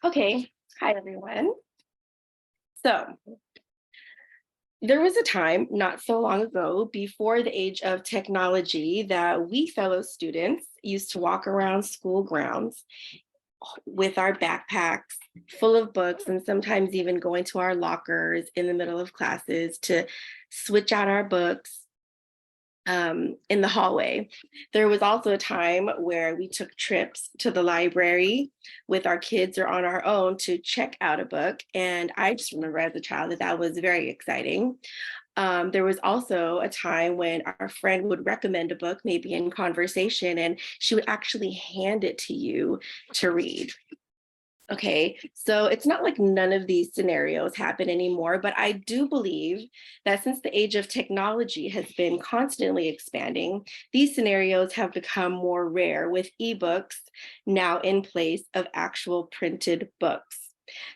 Okay, hi everyone. So there was a time not so long ago before the age of technology that we fellow students used to walk around school grounds with our backpacks full of books and sometimes even going to our lockers in the middle of classes to switch out our books in the hallway. There was also a time where we took trips to the library with our kids or on our own to check out a book. And I just remember as a child that was very exciting. There was also a time when our friend would recommend a book, maybe in conversation, and she would actually hand it to you to read. Okay, so it's not like none of these scenarios happen anymore, but I do believe that since the age of technology has been constantly expanding, these scenarios have become more rare with ebooks now in place of actual printed books.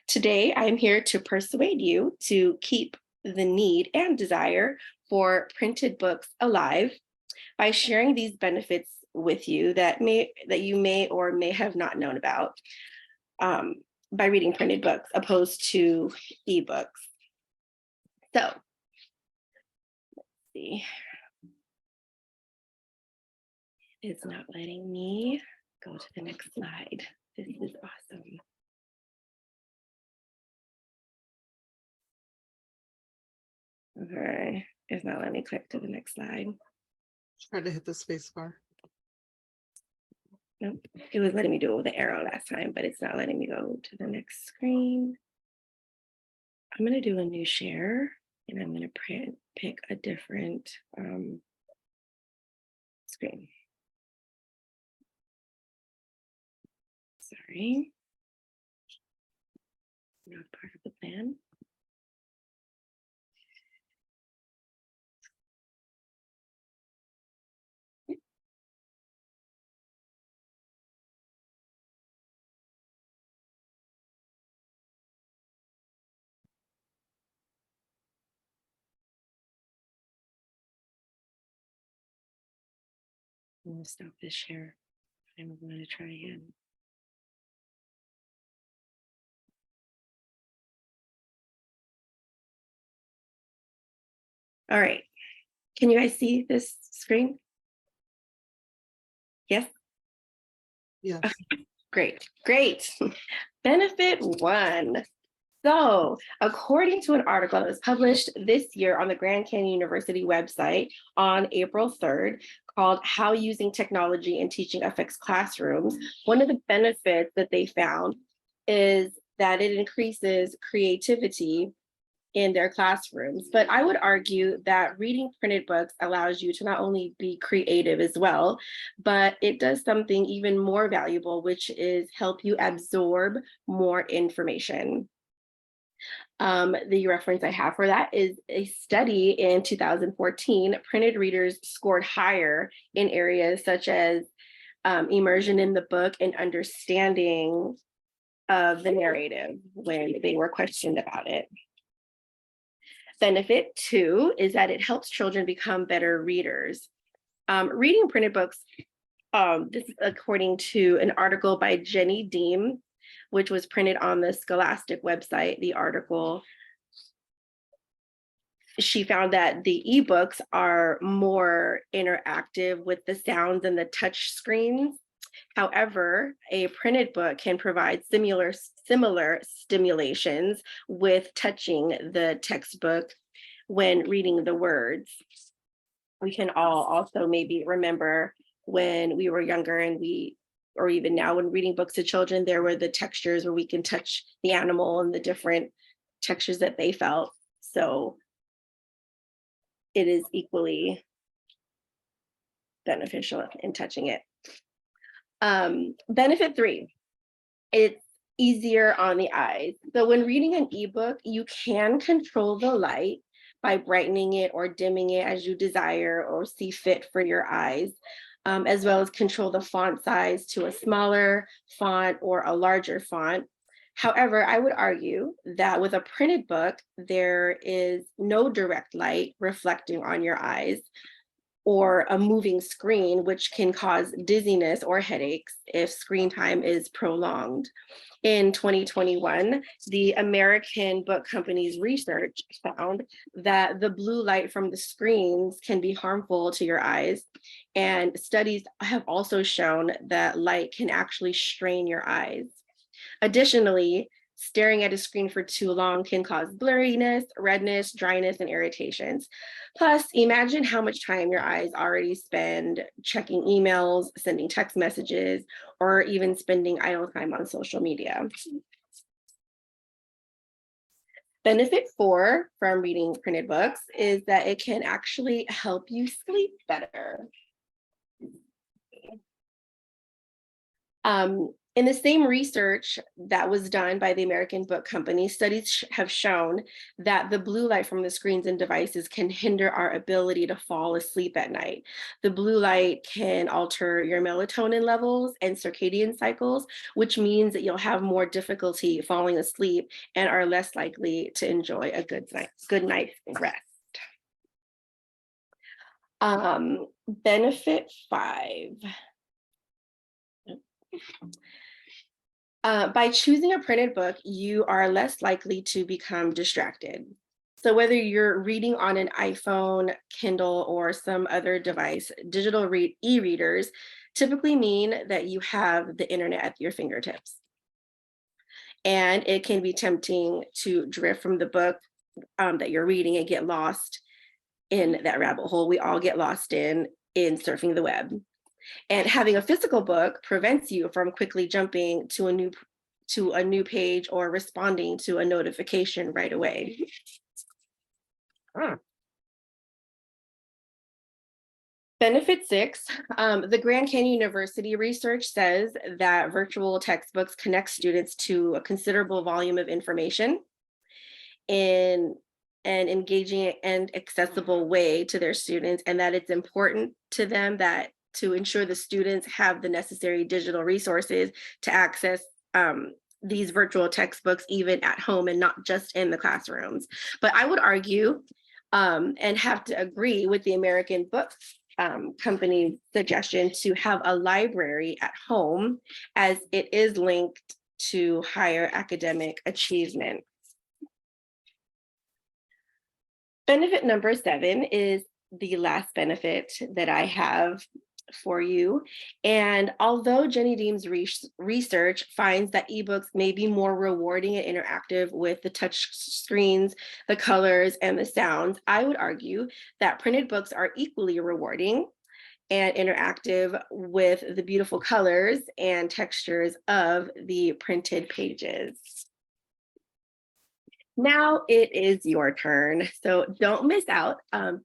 Today, I'm here to persuade you to keep the need and desire for printed books alive by sharing these benefits with you that you may or may have not known about by reading printed books opposed to ebooks. So, let's see. It's not letting me go to the next slide. This is awesome. Okay, it's not letting me click to the next slide. Try to hit the space bar. Nope, it was letting me do it with the arrow last time, but it's not letting me go to the next screen. I'm going to do a new share and I'm going to pick a different screen. Sorry. Not part of the plan. I'm going to stop this share. I'm going to try again. All right. Can you guys see this screen? Yes? Yes. Okay, great. Benefit 1. So, according to an article that was published this year on the Grand Canyon University website on April 3rd, called How Using Technology in Teaching Affects Classrooms, one of the benefits that they found is that it increases creativity in their classrooms. But I would argue that reading printed books allows you to not only be creative as well, but it does something even more valuable, which is help you absorb more information. The reference I have for that is a study in 2014. Printed readers scored higher in areas such as immersion in the book and understanding of the narrative when they were questioned about it. Benefit 2 is that it helps children become better readers. Reading printed books, this is according to an article by Jenny Deem, which was printed on the Scholastic website. The article, she found that the ebooks are more interactive with the sounds and the touch screens. However, a printed book can provide similar stimulations with touching the textbook when reading the words. We can all also maybe remember when we were younger and or even now when reading books to children, there were the textures where we can touch the animal and the different textures that they felt. So it is equally beneficial in touching it. Benefit 3, it's easier on the eyes. So when reading an ebook, you can control the light by brightening it or dimming it as you desire or see fit for your eyes, as well as control the font size to a smaller font or a larger font. However, I would argue that with a printed book, there is no direct light reflecting on your eyes or a moving screen, which can cause dizziness or headaches if screen time is prolonged. In 2021, the American Book Company's research found that the blue light from the screens can be harmful to your eyes. And studies have also shown that light can actually strain your eyes. Additionally, staring at a screen for too long can cause blurriness, redness, dryness, and irritations. Plus, imagine how much time your eyes already spend checking emails, sending text messages, or even spending idle time on social media. Benefit 4 from reading printed books is that it can actually help you sleep better. In the same research that was done by the American Book Company, studies have shown that the blue light from the screens and devices can hinder our ability to fall asleep at night. The blue light can alter your melatonin levels and circadian cycles, which means that you'll have more difficulty falling asleep and are less likely to enjoy a good night's rest. Benefit 5. By choosing a printed book, you are less likely to become distracted. So whether you're reading on an iPhone, Kindle, or some other device, digital e-readers typically mean that you have the internet at your fingertips. And it can be tempting to drift from the book that you're reading and get lost in that rabbit hole we all get lost in surfing the web. And having a physical book prevents you from quickly jumping to a new page or responding to a notification right away. Benefit 6, the Grand Canyon University research says that virtual textbooks connect students to a considerable volume of information in an engaging and accessible way to their students, and that it's important to them that to ensure the students have the necessary digital resources to access these virtual textbooks even at home and not just in the classrooms. But I would argue and have to agree with the American Book Company suggestion to have a library at home, as it is linked to higher academic achievement. Benefit number 7 is the last benefit that I have for you. And although Jenny Deem's research finds that ebooks may be more rewarding and interactive with the touch screens, the colors, and the sounds, I would argue that printed books are equally rewarding and interactive with the beautiful colors and textures of the printed pages. Now it is your turn. So don't miss out on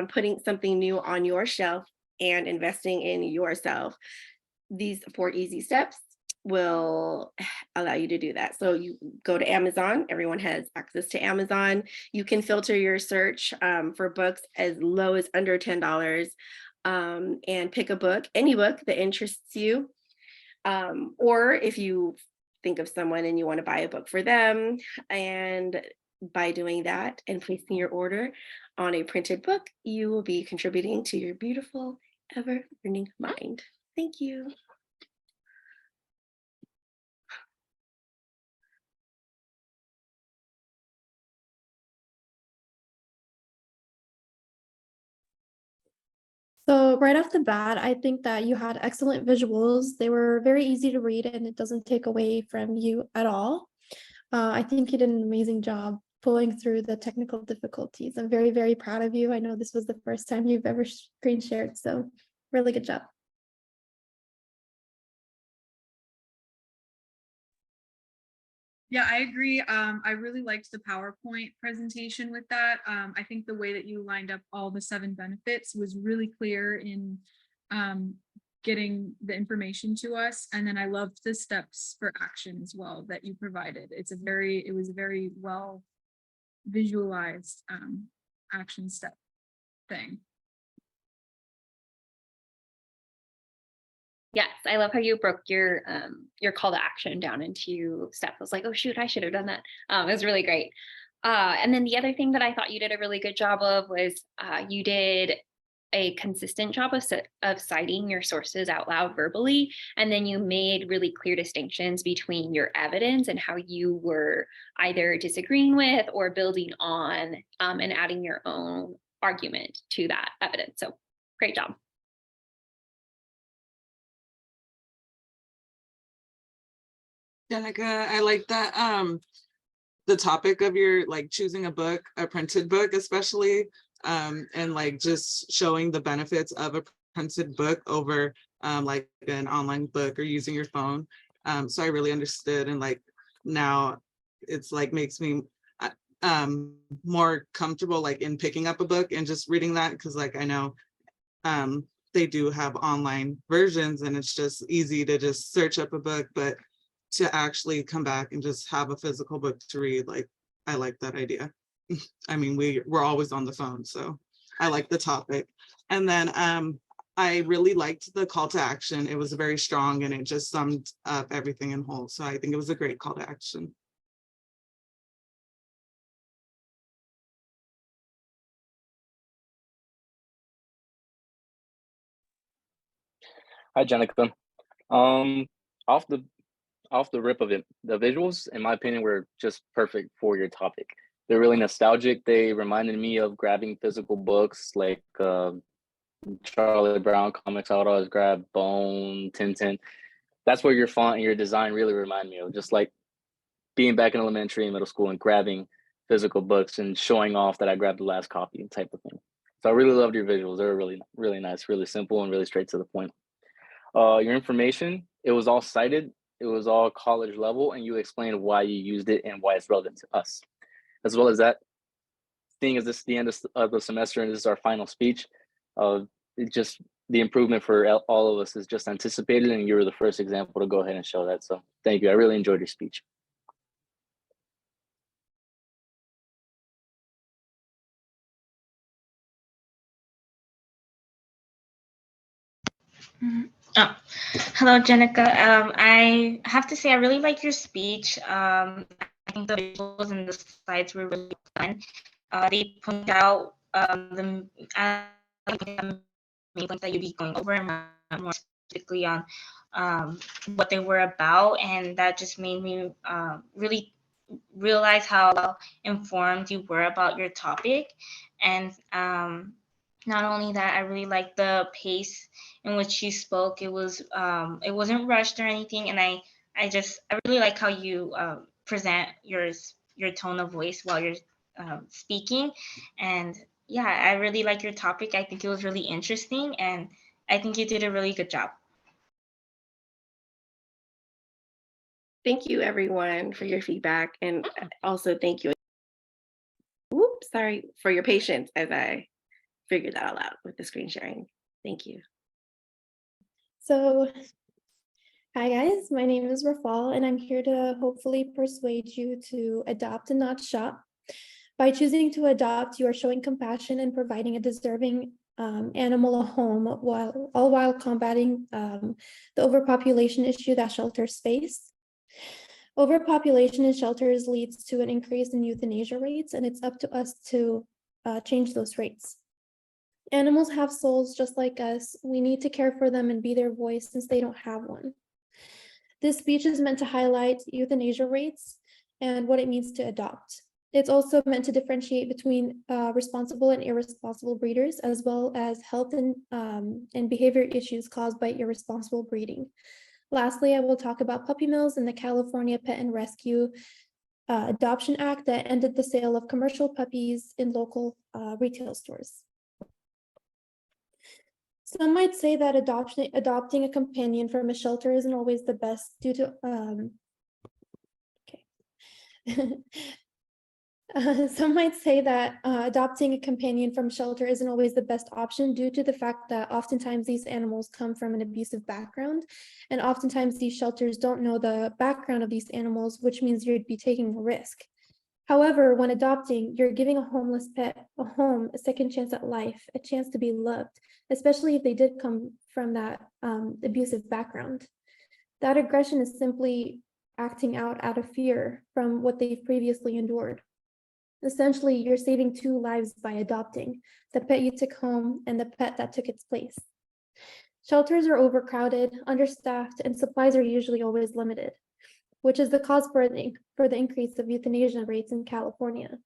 putting something new on your shelf and investing in yourself. These 4 easy steps will allow you to do that. So you go to Amazon. Everyone has access to Amazon. You can filter your search for books as low as under $10 and pick a book, any book that interests you. Or if you think of someone and you want to buy a book for them, and by doing that and placing your order on a printed book, you will be contributing to your beautiful, ever-learning mind. Thank you. So right off the bat, I think that you had excellent visuals. They were very easy to read and it doesn't take away from you at all. I think you did an amazing job pulling through the technical difficulties. I'm very, very proud of you. I know this was the first time you've ever screen shared, so really good job. Yeah, I agree. I really liked the PowerPoint presentation with that. I think the way that you lined up all the 7 benefits was really clear in getting the information to us. And then I loved the steps for action as well that you provided. It was a very well visualized action step thing. Yes, I love how you broke your call to action down into steps. I was like, oh shoot, I should have done that. It was really great. And then the other thing that I thought you did a really good job of was you did a consistent job of citing your sources out loud verbally, and then you made really clear distinctions between your evidence and how you were either disagreeing with or building on, and adding your own argument to that evidence. So great job. Jenica, I like that the topic of your like choosing a book, a printed book especially, and like just showing the benefits of a printed book over like an online book or using your phone. So I really understood, and like now it's like makes me more comfortable like in picking up a book and just reading that, because like I know they do have online versions and it's just easy to just search up a book, but to actually come back and just have a physical book to read, like I like that idea. I mean, we're always on the phone, so I like the topic. And then I really liked the call to action. It was very strong and it just summed up everything in whole. So I think it was a great call to action. Hi, Jenica. Um, off the rip of it, the visuals, in my opinion, were just perfect for your topic. They're really nostalgic. They reminded me of grabbing physical books like Charlie Brown comics. I would always grab Bone, Tintin. That's what your font and your design really remind me of. Just like being back in elementary and middle school and grabbing physical books and showing off that I grabbed the last copy type of thing. So I really loved your visuals. They were really, really nice, really simple, and really straight to the point. Your information, it was all cited, it was all college level, and you explained why you used it and why it's relevant to us. As well as that, seeing as this is the end of the semester and this is our final speech, it just the improvement for all of us is just anticipated, and you were the first example to go ahead and show that. So thank you. I really enjoyed your speech. Oh, hello, Jenica. I have to say I really like your speech. I think the visuals and the slides were really fun. They point out the main points that you'd be going over, and more specifically on what they were about, and that just made me really realize how well informed you were about your topic. And not only that, I really liked the pace in which you spoke. It wasn't rushed or anything, and I really like how you present your tone of voice while you're speaking. And yeah, I really like your topic. I think it was really interesting, and I think you did a really good job. Thank you, everyone, for your feedback. And also thank you, for your patience as I figured that all out with the screen sharing. Thank you. So, hi guys, my name is Rafal, and I'm here to hopefully persuade you to adopt and not shop. By choosing to adopt, you are showing compassion and providing a deserving animal a home, while combating the overpopulation issue that shelters face. Overpopulation in shelters leads to an increase in euthanasia rates, and it's up to us to change those rates. Animals have souls just like us. We need to care for them and be their voice since they don't have one. This speech is meant to highlight euthanasia rates and what it means to adopt. It's also meant to differentiate between responsible and irresponsible breeders, as well as health and behavior issues caused by irresponsible breeding. Lastly, I will talk about puppy mills and the California Pet and Rescue Adoption Act that ended the sale of commercial puppies in local retail stores. Some might say that adopting a companion from a shelter isn't always the best due to some might say that adopting a companion from shelter isn't always the best option due to the fact that oftentimes these animals come from an abusive background, and oftentimes these shelters don't know the background of these animals, which means you'd be taking a risk. However, when adopting, you're giving a homeless pet a home, a second chance at life, a chance to be loved, especially if they did come from that abusive background. That aggression is simply acting out of fear from what they've previously endured. Essentially, you're saving two lives by adopting the pet you took home and the pet that took its place. Shelters are overcrowded, understaffed, and supplies are usually always limited, which is the cause for the increase of euthanasia rates in California.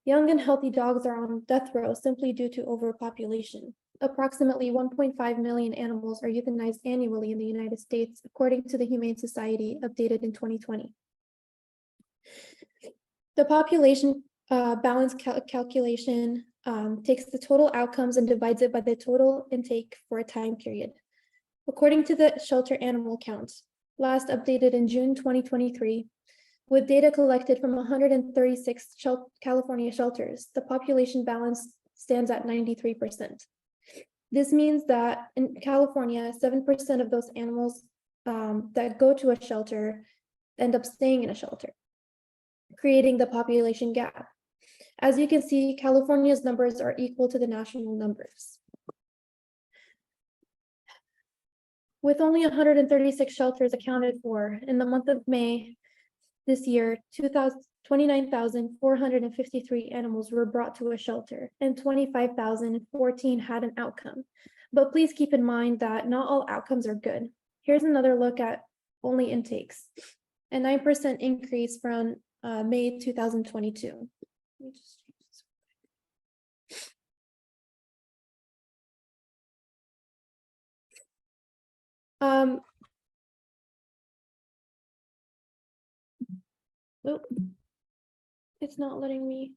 Young and healthy dogs are on death row simply due to overpopulation. Approximately 1.5 million animals are euthanized annually in the United States, according to the Humane Society, updated in 2020. The population balance calculation takes the total outcomes and divides it by the total intake for a time period. According to the shelter animal count, last updated in June 2023, with data collected from 136 California shelters, the population balance stands at 93%. This means that in California, 7% of those animals that go to a shelter end up staying in a shelter, creating the population gap. As you can see, California's numbers are equal to the national numbers. With only 136 shelters accounted for, in the month of May this year, 29,453 animals were brought to a shelter and 25,014 had an outcome. But please keep in mind that not all outcomes are good. Here's another look at only intakes, a 9% increase from May 2022. Let me just change this. Oh, it's not letting me.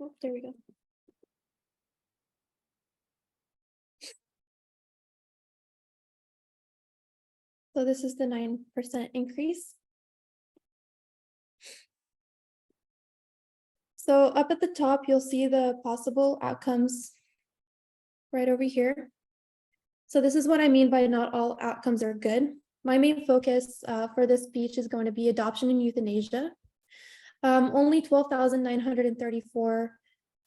Oh, there we go. So this is the 9% increase. So up at the top, you'll see the possible outcomes right over here. So this is what I mean by not all outcomes are good. My main focus for this speech is going to be adoption and euthanasia. Only 12,934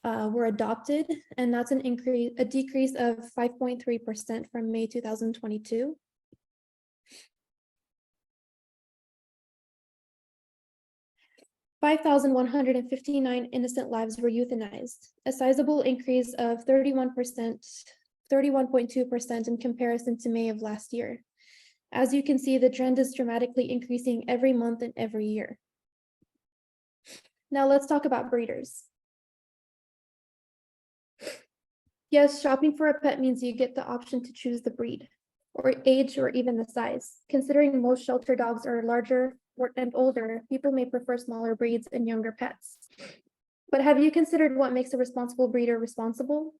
were adopted, and that's a decrease of 5.3% from May 2022. $5,159 innocent lives were euthanized, a sizable increase of 31.2% in comparison to May of last year. As you can see, the trend is dramatically increasing every month and every year. Now let's talk about breeders. Yes, shopping for a pet means you get the option to choose the breed, or age, or even the size. Considering most shelter dogs are larger and older, people may prefer smaller breeds and younger pets. But have you considered what makes a responsible breeder responsible?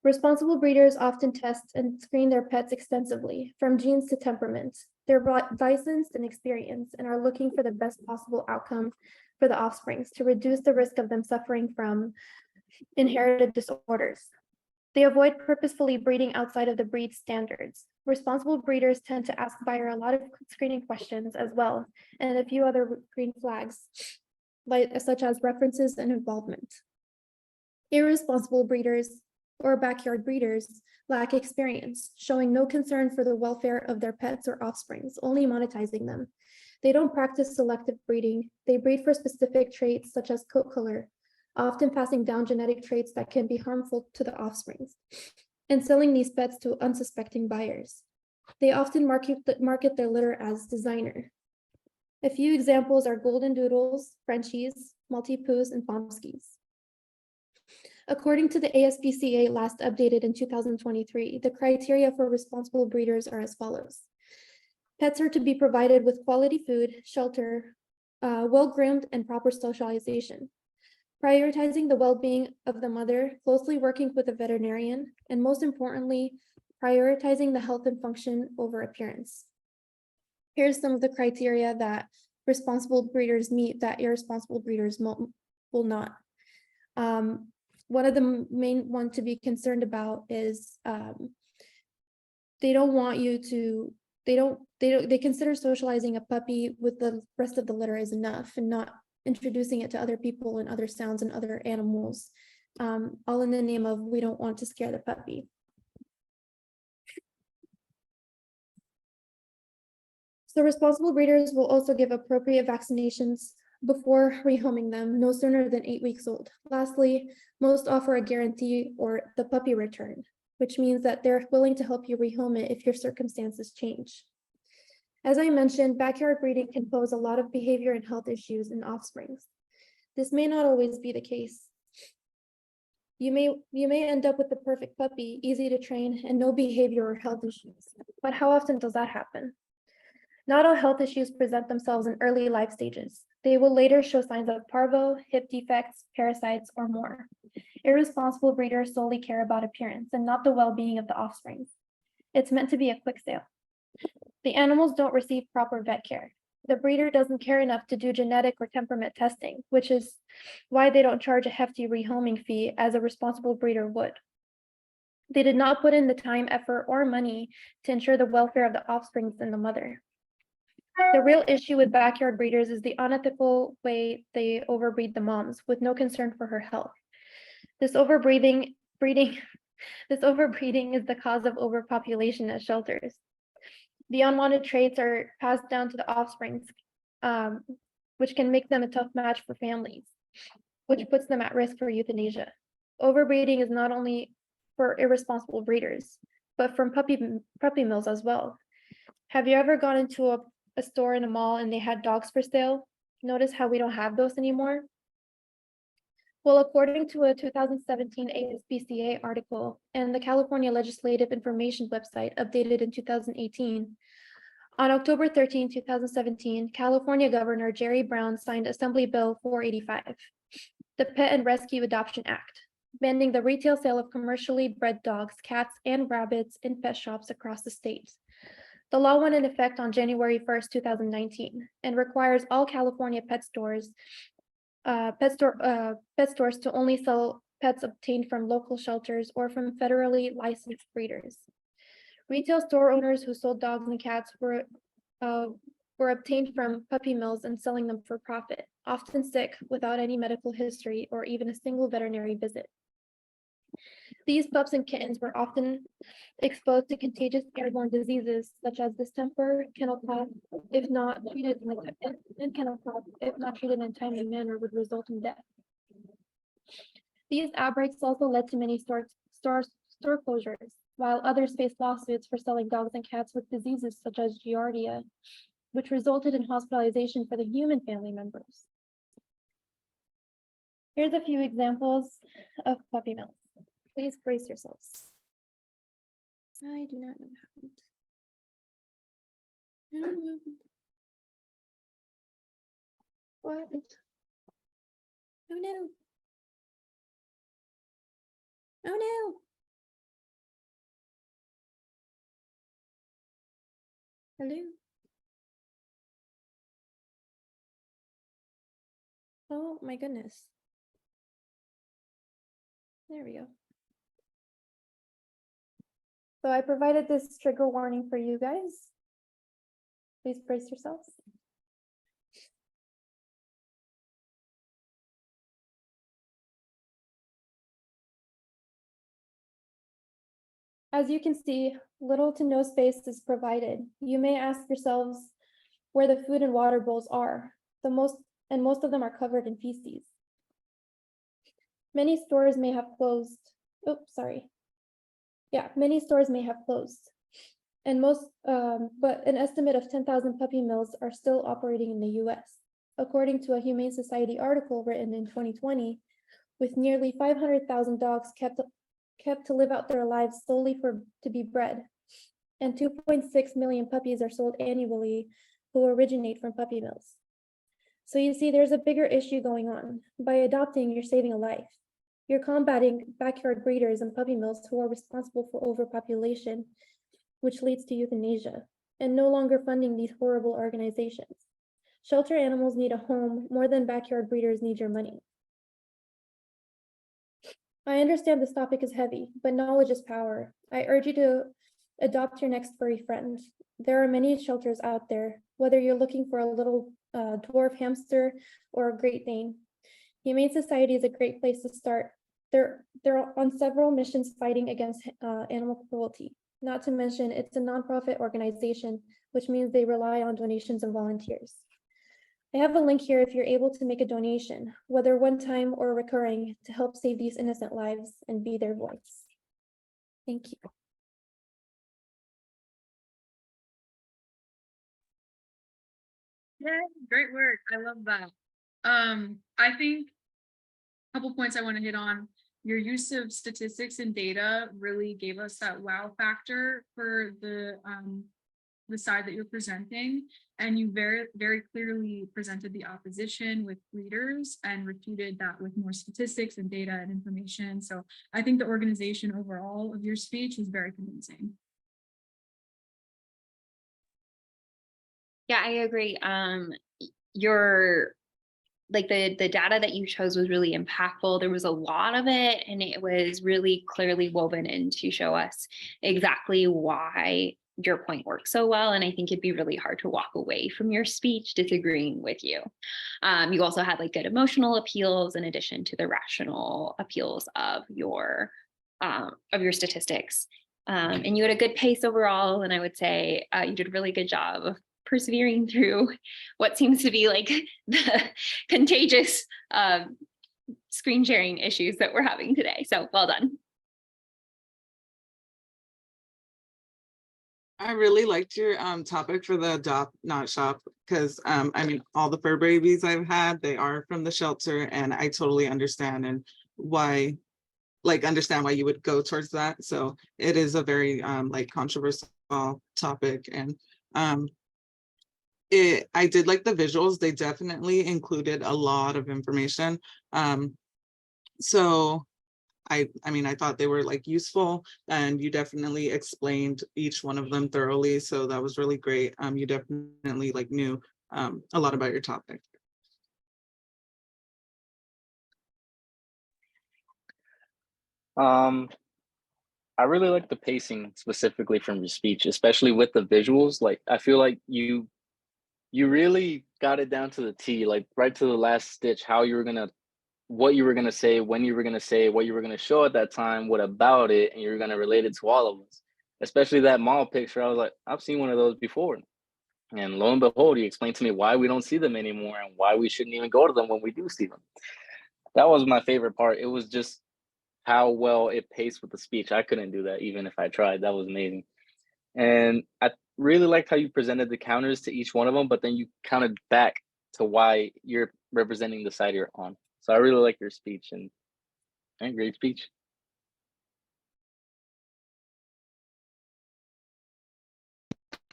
Responsible breeders often test and screen their pets extensively, from genes to temperament. They're licensed and experienced and are looking for the best possible outcome for the offsprings to reduce the risk of them suffering from inherited disorders. They avoid purposefully breeding outside of the breed standards. Responsible breeders tend to ask buyer a lot of screening questions as well, and a few other green flags, such as references and involvement. Irresponsible breeders or backyard breeders lack experience, showing no concern for the welfare of their pets or offsprings, only monetizing them. They don't practice selective breeding. They breed for specific traits such as coat color, often passing down genetic traits that can be harmful to the offsprings, and selling these pets to unsuspecting buyers. They often market their litter as designer. A few examples are golden doodles, Frenchies, Maltipoos, and Pomskis. According to the ASPCA last updated in 2023, the criteria for responsible breeders are as follows. Pets are to be provided with quality food, shelter, well-groomed, and proper socialization. Prioritizing the well-being of the mother, closely working with a veterinarian, and most importantly, prioritizing the health and function over appearance. Here's some of the criteria that responsible breeders meet that irresponsible breeders will not. One of the main one to be concerned about is they don't want you to, they consider socializing a puppy with the rest of the litter is enough, and not introducing it to other people and other sounds and other animals, all in the name of we don't want to scare the puppy. So responsible breeders will also give appropriate vaccinations before rehoming them no sooner than 8 weeks old. Lastly, most offer a guarantee or the puppy return, which means that they're willing to help you rehome it if your circumstances change. As I mentioned, backyard breeding can pose a lot of behavior and health issues in offsprings. This may not always be the case. You may end up with the perfect puppy, easy to train, and no behavior or health issues. But how often does that happen? Not all health issues present themselves in early life stages. They will later show signs of parvo, hip defects, parasites, or more. Irresponsible breeders solely care about appearance and not the well-being of the offspring. It's meant to be a quick sale. The animals don't receive proper vet care. The breeder doesn't care enough to do genetic or temperament testing, which is why they don't charge a hefty rehoming fee as a responsible breeder would. They did not put in the time, effort, or money to ensure the welfare of the offspring and the mother. The real issue with backyard breeders is the unethical way they overbreed the moms with no concern for her health. This overbreeding is the cause of overpopulation at shelters. The unwanted traits are passed down to the offspring, which can make them a tough match for families, which puts them at risk for euthanasia. Overbreeding is not only for irresponsible breeders, but from puppy mills as well. Have you ever gone into a store in a mall and they had dogs for sale? Notice how we don't have those anymore? Well, according to a 2017 ASPCA article and the California Legislative Information website updated in 2018, on October 13, 2017, California Governor Jerry Brown signed Assembly Bill 485, the Pet and Rescue Adoption Act, banning the retail sale of commercially bred dogs, cats, and rabbits in pet shops across the state. The law went in effect on January 1st, 2019, and requires all California pet stores to only sell pets obtained from local shelters or from federally licensed breeders. Retail store owners who sold dogs and cats were obtained from puppy mills and selling them for profit, often sick without any medical history or even a single veterinary visit. These pups and kittens were often exposed to contagious airborne diseases such as distemper, kennel cough, if not treated in a timely manner, would result in death. These outbreaks also led to many store closures, while others faced lawsuits for selling dogs and cats with diseases such as Giardia, which resulted in hospitalization for the human family members. Here's a few examples of puppy mills. Please brace yourselves. I do not know what happened. What? Oh no. Oh no. Hello. Oh my goodness. There we go. So I provided this trigger warning for you guys. Please brace yourselves. As you can see, little to no space is provided. You may ask yourselves where the food and water bowls are. Most of them are covered in feces. Many stores may have closed. Many stores may have closed. But an estimate of 10,000 puppy mills are still operating in the US. According to a Humane Society article written in 2020, with nearly 500,000 dogs kept to live out their lives solely to be bred, and 2.6 million puppies are sold annually who originate from puppy mills. So you see, there's a bigger issue going on. By adopting, you're saving a life. You're combating backyard breeders and puppy mills who are responsible for overpopulation, which leads to euthanasia, and no longer funding these horrible organizations. Shelter animals need a home more than backyard breeders need your money. I understand this topic is heavy, but knowledge is power. I urge you to adopt your next furry friend. There are many shelters out there, whether you're looking for a little dwarf hamster or a Great Dane. Humane Society is a great place to start. They're on several missions fighting against animal cruelty. Not to mention, it's a nonprofit organization, which means they rely on donations and volunteers. I have a link here if you're able to make a donation, whether one time or recurring, to help save these innocent lives and be their voice. Thank you. Yeah, great work. I love that. I think a couple points I want to hit on. Your use of statistics and data really gave us that wow factor for the side that you're presenting, and you very clearly presented the opposition with readers and refuted that with more statistics and data and information. So I think the organization overall of your speech is very convincing. Yeah, I agree. Your like the data that you chose was really impactful. There was a lot of it, and it was really clearly woven in to show us exactly why your point works so well. And I think it'd be really hard to walk away from your speech disagreeing with you. You also had like good emotional appeals in addition to the rational appeals of your statistics. And you had a good pace overall. And I would say you did a really good job of persevering through what seems to be like the contagious screen sharing issues that we're having today. So well done. I really liked your topic for the adopt not shop, because I mean, all the fur babies I've had, they are from the shelter, and I totally understand and why, like, understand why you would go towards that. So it is a very like controversial topic, and I did like the visuals. They definitely included a lot of information. So I mean, I thought they were like useful, and you definitely explained each one of them thoroughly. So that was really great. You definitely like knew a lot about your topic. I really like the pacing specifically from your speech, especially with the visuals. Like, I feel like you really got it down to the T, like right to the last stitch, how you were gonna, what you were gonna say, when you were gonna say, what you were gonna show at that time, what about it, and you're gonna relate it to all of us. Especially that mall picture, I was like, I've seen one of those before. And lo and behold, he explained to me why we don't see them anymore and why we shouldn't even go to them when we do see them. That was my favorite part. It was just how well it paced with the speech. I couldn't do that even if I tried. That was amazing. And I really liked how you presented the counters to each one of them, but then you counted back to why you're representing the side you're on. So I really like your speech, and great speech.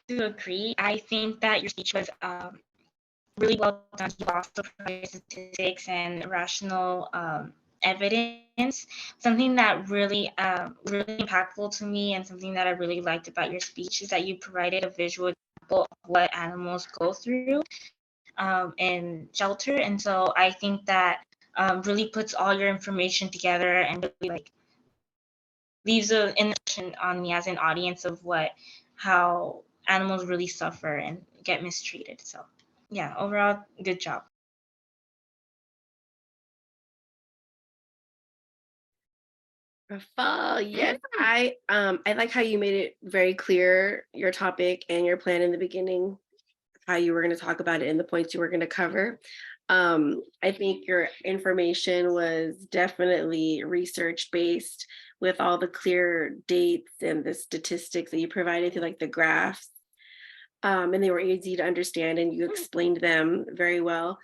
To agree. I think that your speech was really well done. You also provided statistics and rational evidence. Something that really impactful to me, and something that I really liked about your speech, is that you provided a visual example of what animals go through in shelter. And so I think that really puts all your information together and really like leaves an impression on me as an audience of how animals really suffer and get mistreated. So yeah, overall, good job. Rafal, yes, I like how you made it very clear, your topic and your plan in the beginning, how you were going to talk about it and the points you were going to cover. I think your information was definitely research based with all the clear dates and the statistics that you provided through like the graphs. And they were easy to understand and you explained them very well.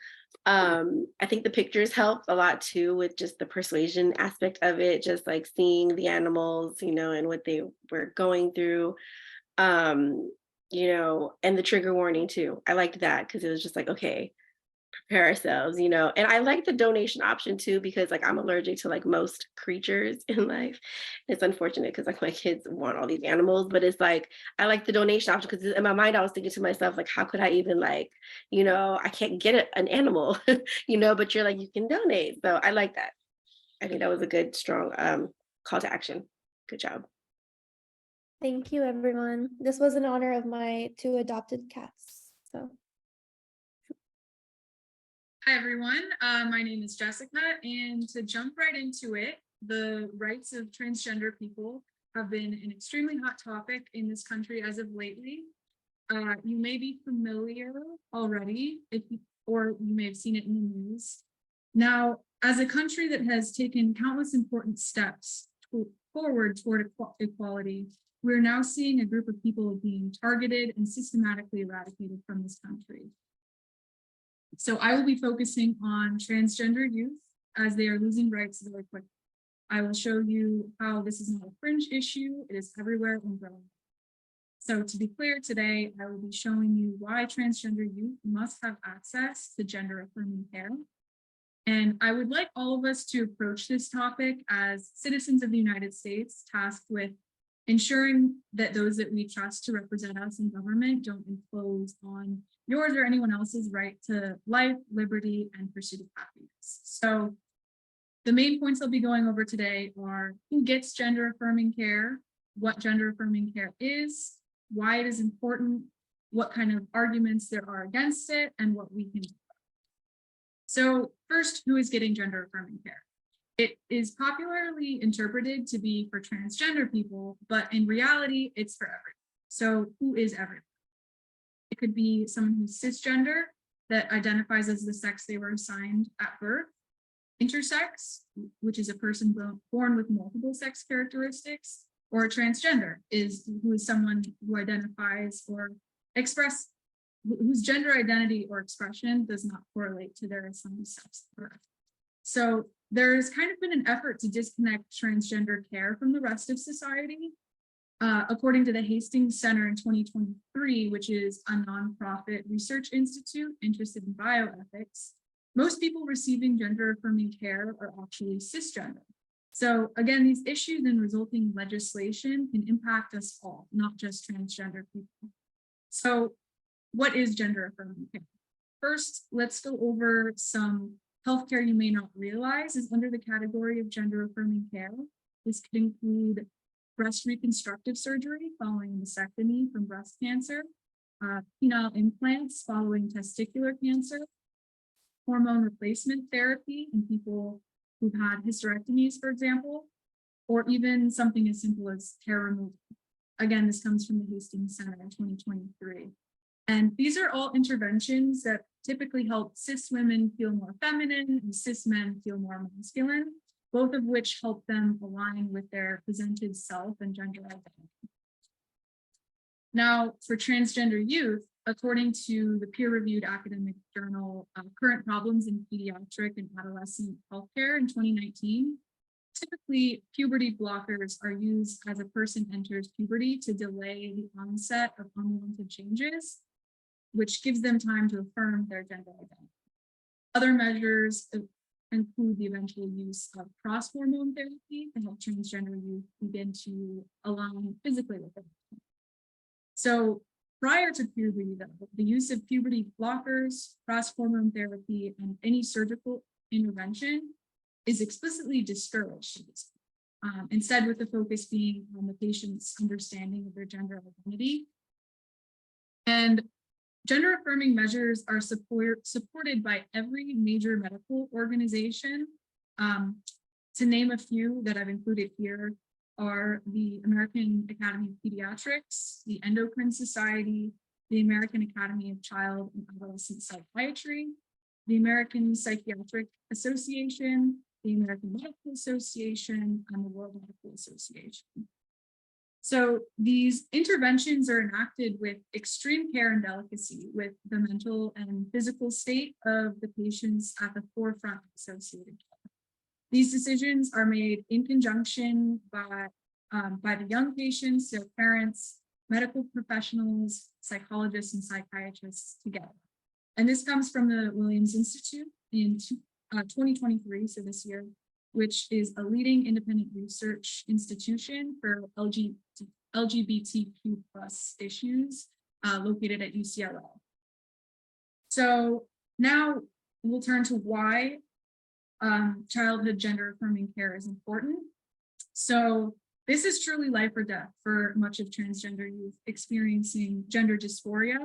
I think the pictures helped a lot too with just the persuasion aspect of it, just like seeing the animals, and what they were going through. And the trigger warning too. I liked that because it was just like, okay, prepare ourselves, and I like the donation option too, because like I'm allergic to like most creatures in life. It's unfortunate because like my kids want all these animals, but it's like I like the donation option because in my mind I was thinking to myself, like, how could I even like, I can't get an animal, but you're like, you can donate. So I like that. I think that was a good, strong call to action. Good job. Thank you, everyone. This was in honor of my 2 adopted cats. So. Hi, everyone. My name is Jessica, and to jump right into it, the rights of transgender people have been an extremely hot topic in this country as of lately. You may be familiar already or you may have seen it in the news. Now, as a country that has taken countless important steps forward toward equality, we're now seeing a group of people being targeted and systematically eradicated from this country. So I will be focusing on transgender youth as they are losing rights very quickly. I will show you how this is not a fringe issue, it is everywhere and growing. So to be clear today, I will be showing you why transgender youth must have access to gender affirming care. And I would like all of us to approach this topic as citizens of the United States tasked with ensuring that those that we trust to represent us in government don't impose on yours or anyone else's right to life, liberty, and pursuit of happiness. So the main points I'll be going over today are who gets gender affirming care, what gender affirming care is, why it is important, what kind of arguments there are against it, and what we can do. So first, who is getting gender affirming care? It is popularly interpreted to be for transgender people, but in reality, it's for everyone. So who is everyone? It could be someone who's cisgender that identifies as the sex they were assigned at birth, intersex, which is a person born with multiple sex characteristics, or a transgender who is someone who identifies or whose gender identity or expression does not correlate to their assigned sex at birth. So there's kind of been an effort to disconnect transgender care from the rest of society. According to the Hastings Center in 2023, which is a nonprofit research institute interested in bioethics, most people receiving gender affirming care are actually cisgender. So again, these issues and resulting legislation can impact us all, not just transgender people. So what is gender affirming care? First, let's go over some healthcare you may not realize is under the category of gender affirming care. This could include breast reconstructive surgery following mastectomy from breast cancer, penile implants following testicular cancer, hormone replacement therapy in people who've had hysterectomies, for example, or even something as simple as hair removal. Again, this comes from the Hastings Center in 2023. And these are all interventions that typically help cis women feel more feminine and cis men feel more masculine, both of which help them align with their presented self and gender identity. Now, for transgender youth, according to the peer-reviewed academic journal Current Problems in Pediatric and Adolescent Healthcare in 2019, typically puberty blockers are used as a person enters puberty to delay the onset of unwanted changes, which gives them time to affirm their gender identity. Other measures include the eventual use of cross-hormone therapy to help transgender youth begin to align physically with them. So prior to puberty, though, the use of puberty blockers, cross-hormone therapy, and any surgical intervention is explicitly discouraged. Instead, with the focus being on the patient's understanding of their gender identity. And gender affirming measures are supported by every major medical organization. To name a few that I've included here are the American Academy of Pediatrics, the Endocrine Society, the American Academy of Child and Adolescent Psychiatry, the American Psychiatric Association, the American Medical Association, and the World Medical Association. So these interventions are enacted with extreme care and delicacy, with the mental and physical state of the patients at the forefront of associated care. These decisions are made in conjunction by the young patients, their parents, medical professionals, psychologists, and psychiatrists together. And this comes from the Williams Institute in 2023, so this year, which is a leading independent research institution for LGBTQ+ issues located at UCLA. So now we'll turn to why childhood gender affirming care is important. So this is truly life or death for much of transgender youth experiencing gender dysphoria,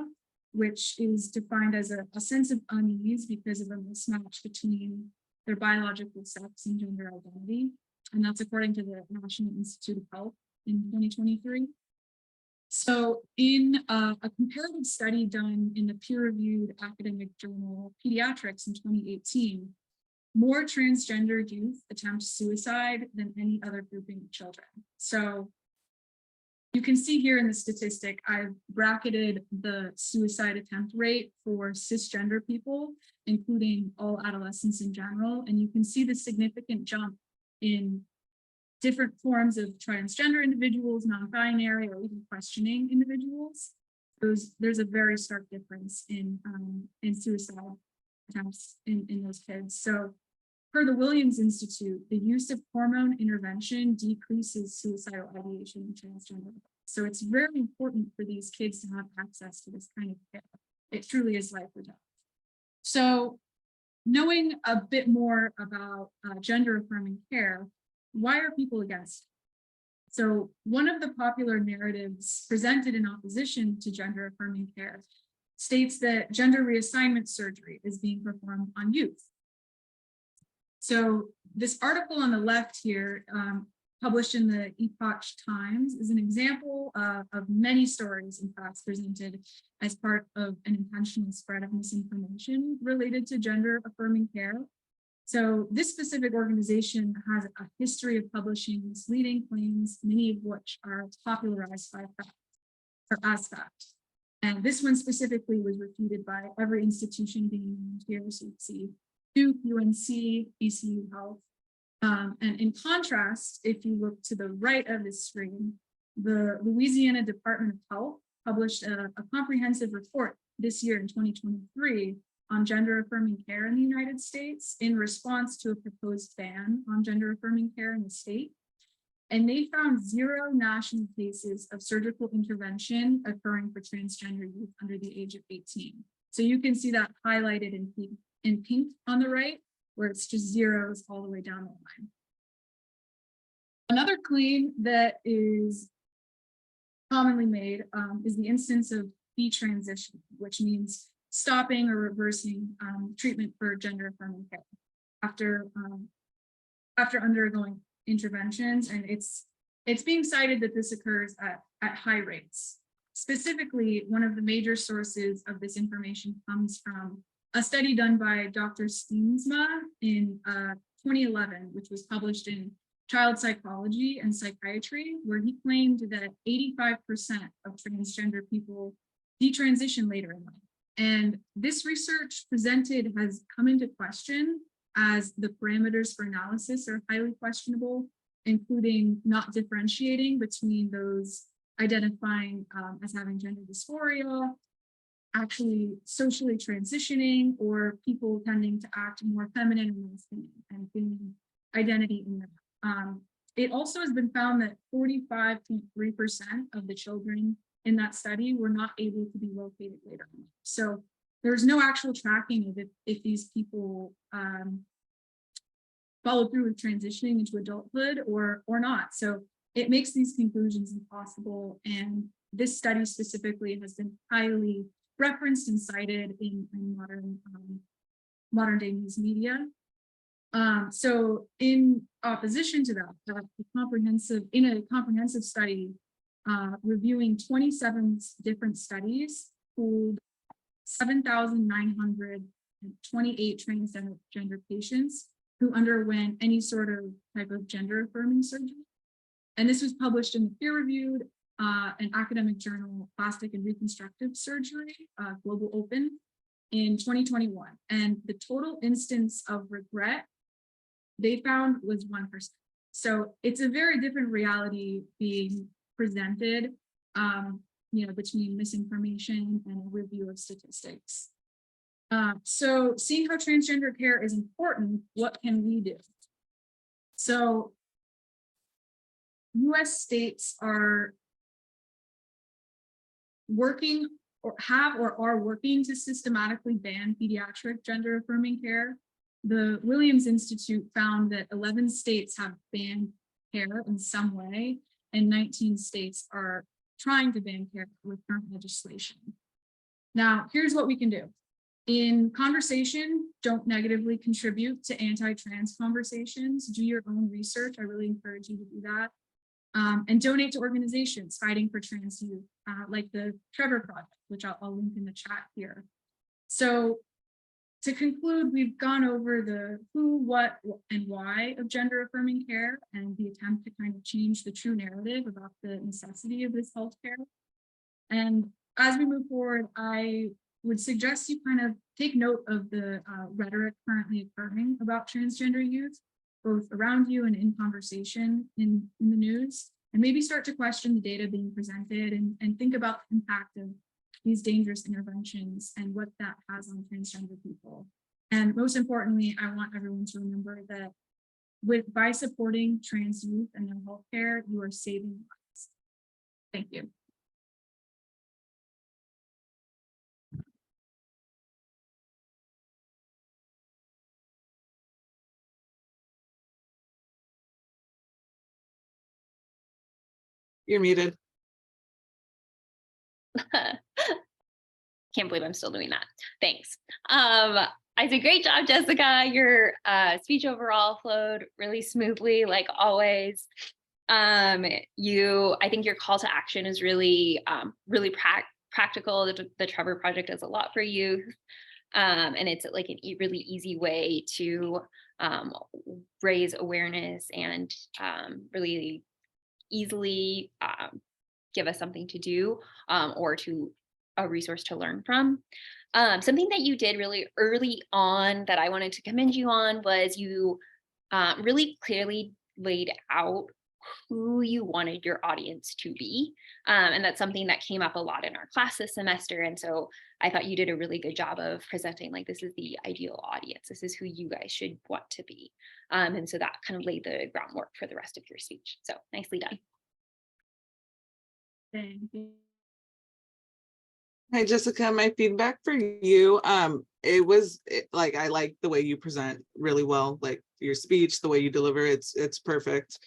which is defined as a sense of unease because of a mismatch between their biological sex and gender identity. And that's according to the National Institute of Health in 2023. So in a comparative study done in the peer-reviewed academic journal Pediatrics in 2018, more transgender youth attempt suicide than any other grouping of children. So you can see here in the statistic, I've bracketed the suicide attempt rate for cisgender people, including all adolescents in general. And you can see the significant jump in different forms of transgender individuals, non-binary, or even questioning individuals. There's a very stark difference in suicide attempts in those kids. So per the Williams Institute, the use of hormone intervention decreases suicidal ideation in transgender. So it's very important for these kids to have access to this kind of care. It truly is life or death. So knowing a bit more about gender affirming care, why are people against it? So one of the popular narratives presented in opposition to gender affirming care states that gender reassignment surgery is being performed on youth. So this article on the left here, published in the Epoch Times, is an example of many stories, in fact, presented as part of an intentional spread of misinformation related to gender affirming care. So this specific organization has a history of publishing misleading claims, many of which are popularized by fact or as fact. And this one specifically was refuted by every institution being named here. So you see Duke, UNC, ECU Health. And in contrast, if you look to the right of the screen, the Louisiana Department of Health published a comprehensive report this year in 2023 on gender affirming care in the United States in response to a proposed ban on gender affirming care in the state. And they found 0 national cases of surgical intervention occurring for transgender youth under the age of 18. So you can see that highlighted in pink on the right, where it's just zeros all the way down the line. Another claim that is commonly made is the instance of detransition, which means stopping or reversing treatment for gender affirming care after undergoing interventions, and it's being cited that this occurs at high rates. Specifically, one of the major sources of this information comes from a study done by Dr. Steensma in 2011, which was published in Child Psychology and Psychiatry, where he claimed that 85% of transgender people detransition later in life. And this research presented has come into question as the parameters for analysis are highly questionable, including not differentiating between those identifying as having gender dysphoria, actually socially transitioning, or people tending to act more feminine and masculine and feeling identity in them. It also has been found that 45.3% of the children in that study were not able to be located later on. So there's no actual tracking of if these people follow through with transitioning into adulthood or not. So it makes these conclusions impossible. And this study specifically has been highly referenced and cited in modern day news media. So in opposition to that, in a comprehensive study reviewing 27 different studies, pooled 7,928 transgender patients who underwent any sort of type of gender affirming surgery. And this was published in the peer-reviewed an academic journal, Plastic and Reconstructive Surgery, Global Open, in 2021. And the total instance of regret they found was 1%. So it's a very different reality being presented, between misinformation and a review of statistics. So seeing how transgender care is important, what can we do? So US states are working or are working to systematically ban pediatric gender affirming care. The Williams Institute found that 11 states have banned care in some way, and 19 states are trying to ban care with current legislation. Now, here's what we can do. In conversation, don't negatively contribute to anti-trans conversations. Do your own research. I really encourage you to do that. And donate to organizations fighting for trans youth like the Trevor Project, which I'll link in the chat here. So to conclude, we've gone over the who, what, and why of gender affirming care and the attempt to kind of change the true narrative about the necessity of this healthcare. And as we move forward, I would suggest you kind of take note of the rhetoric currently occurring about transgender youth, both around you and in conversation in the news, and maybe start to question the data being presented and think about the impact of these dangerous interventions and what that has on transgender people. And most importantly, I want everyone to remember that by supporting trans youth and their healthcare, you are saving lives. Thank you. You're muted. Can't believe I'm still doing that. Thanks. I did a great job, Jessica. Your speech overall flowed really smoothly, like always. I think your call to action is really, really practical. The Trevor Project does a lot for youth. And it's like a really easy way to raise awareness and really easily give us something to do or to a resource to learn from. Something that you did really early on that I wanted to commend you on was you really clearly laid out who you wanted your audience to be. And that's something that came up a lot in our class this semester. And so I thought you did a really good job of presenting like, this is the ideal audience. This is who you guys should want to be. And so that kind of laid the groundwork for the rest of your speech. So nicely done. Thank you. Hi, Jessica, my feedback for you, like, I like the way you present really well, like your speech, the way you deliver, it's perfect.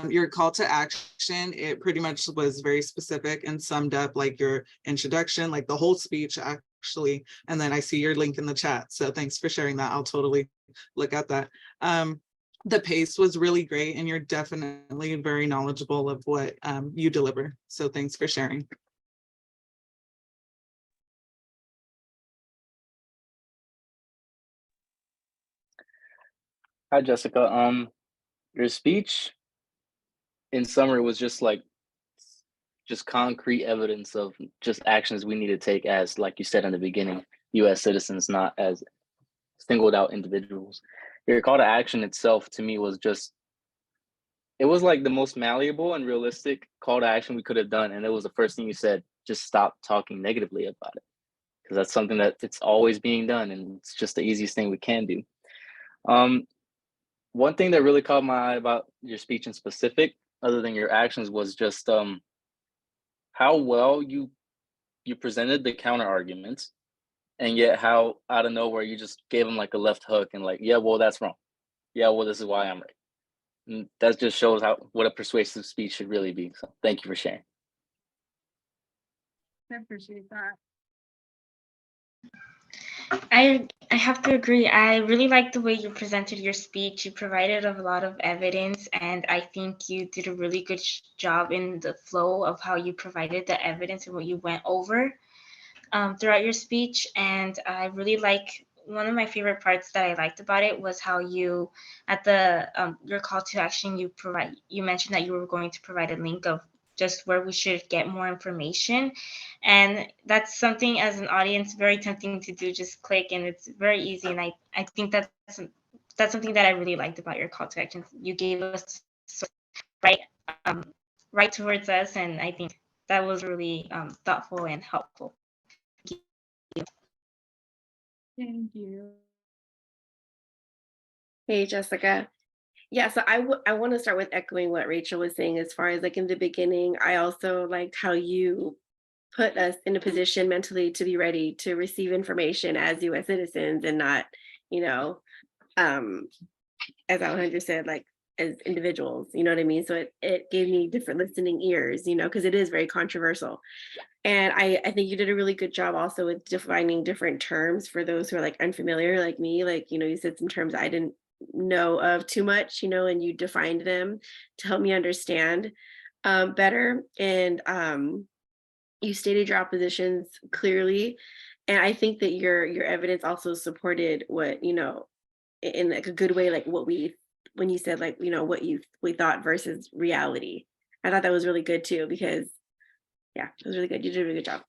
Your call to action, it pretty much was very specific and summed up like your introduction, like the whole speech actually. And then I see your link in the chat. So thanks for sharing that. I'll totally look at that. The pace was really great and you're definitely very knowledgeable of what you deliver. So thanks for sharing. Hi, Jessica. Your speech in summary was just concrete evidence of just actions we need to take as, like you said in the beginning, US citizens, not as singled out individuals. Your call to action itself to me was it was like the most malleable and realistic call to action we could have done. And it was the first thing you said, just stop talking negatively about it. Because that's something that it's always being done and it's just the easiest thing we can do. One thing that really caught my eye about your speech in specific, other than your actions, was just how well you presented the counter arguments, and yet how out of nowhere you just gave them like a left hook and like, yeah, well, that's wrong. Yeah, well, this is why I'm right. And that just shows what a persuasive speech should really be. So thank you for sharing. I appreciate that. I have to agree. I really like the way you presented your speech. You provided a lot of evidence, and I think you did a really good job in the flow of how you provided the evidence and what you went over throughout your speech. And I really like, one of my favorite parts that I liked about it was how you, at the your call to action, you mentioned that you were going to provide a link of just where we should get more information. And that's something as an audience very tempting to do, just click, and it's very easy. And I think that's something that I really liked about your call to action. You gave us right towards us, and I think that was really thoughtful and helpful. Thank you. Hey, Jessica. Yeah, so I want to start with echoing what Rachel was saying as far as like in the beginning. I also liked how you put us in a position mentally to be ready to receive information as US citizens and not, as Alejandro said, like as individuals, you know what I mean? So it gave me different listening ears, because it is very controversial. And I think you did a really good job also with defining different terms for those who are like unfamiliar, like me, like, you said some terms I didn't know of too much, and you defined them to help me understand better. And You stated your oppositions clearly, and I think that your evidence also supported what, in like a good way, like what we when you said like, what we thought versus reality. I thought that was really good too, because yeah, it was really good. You did a really good job.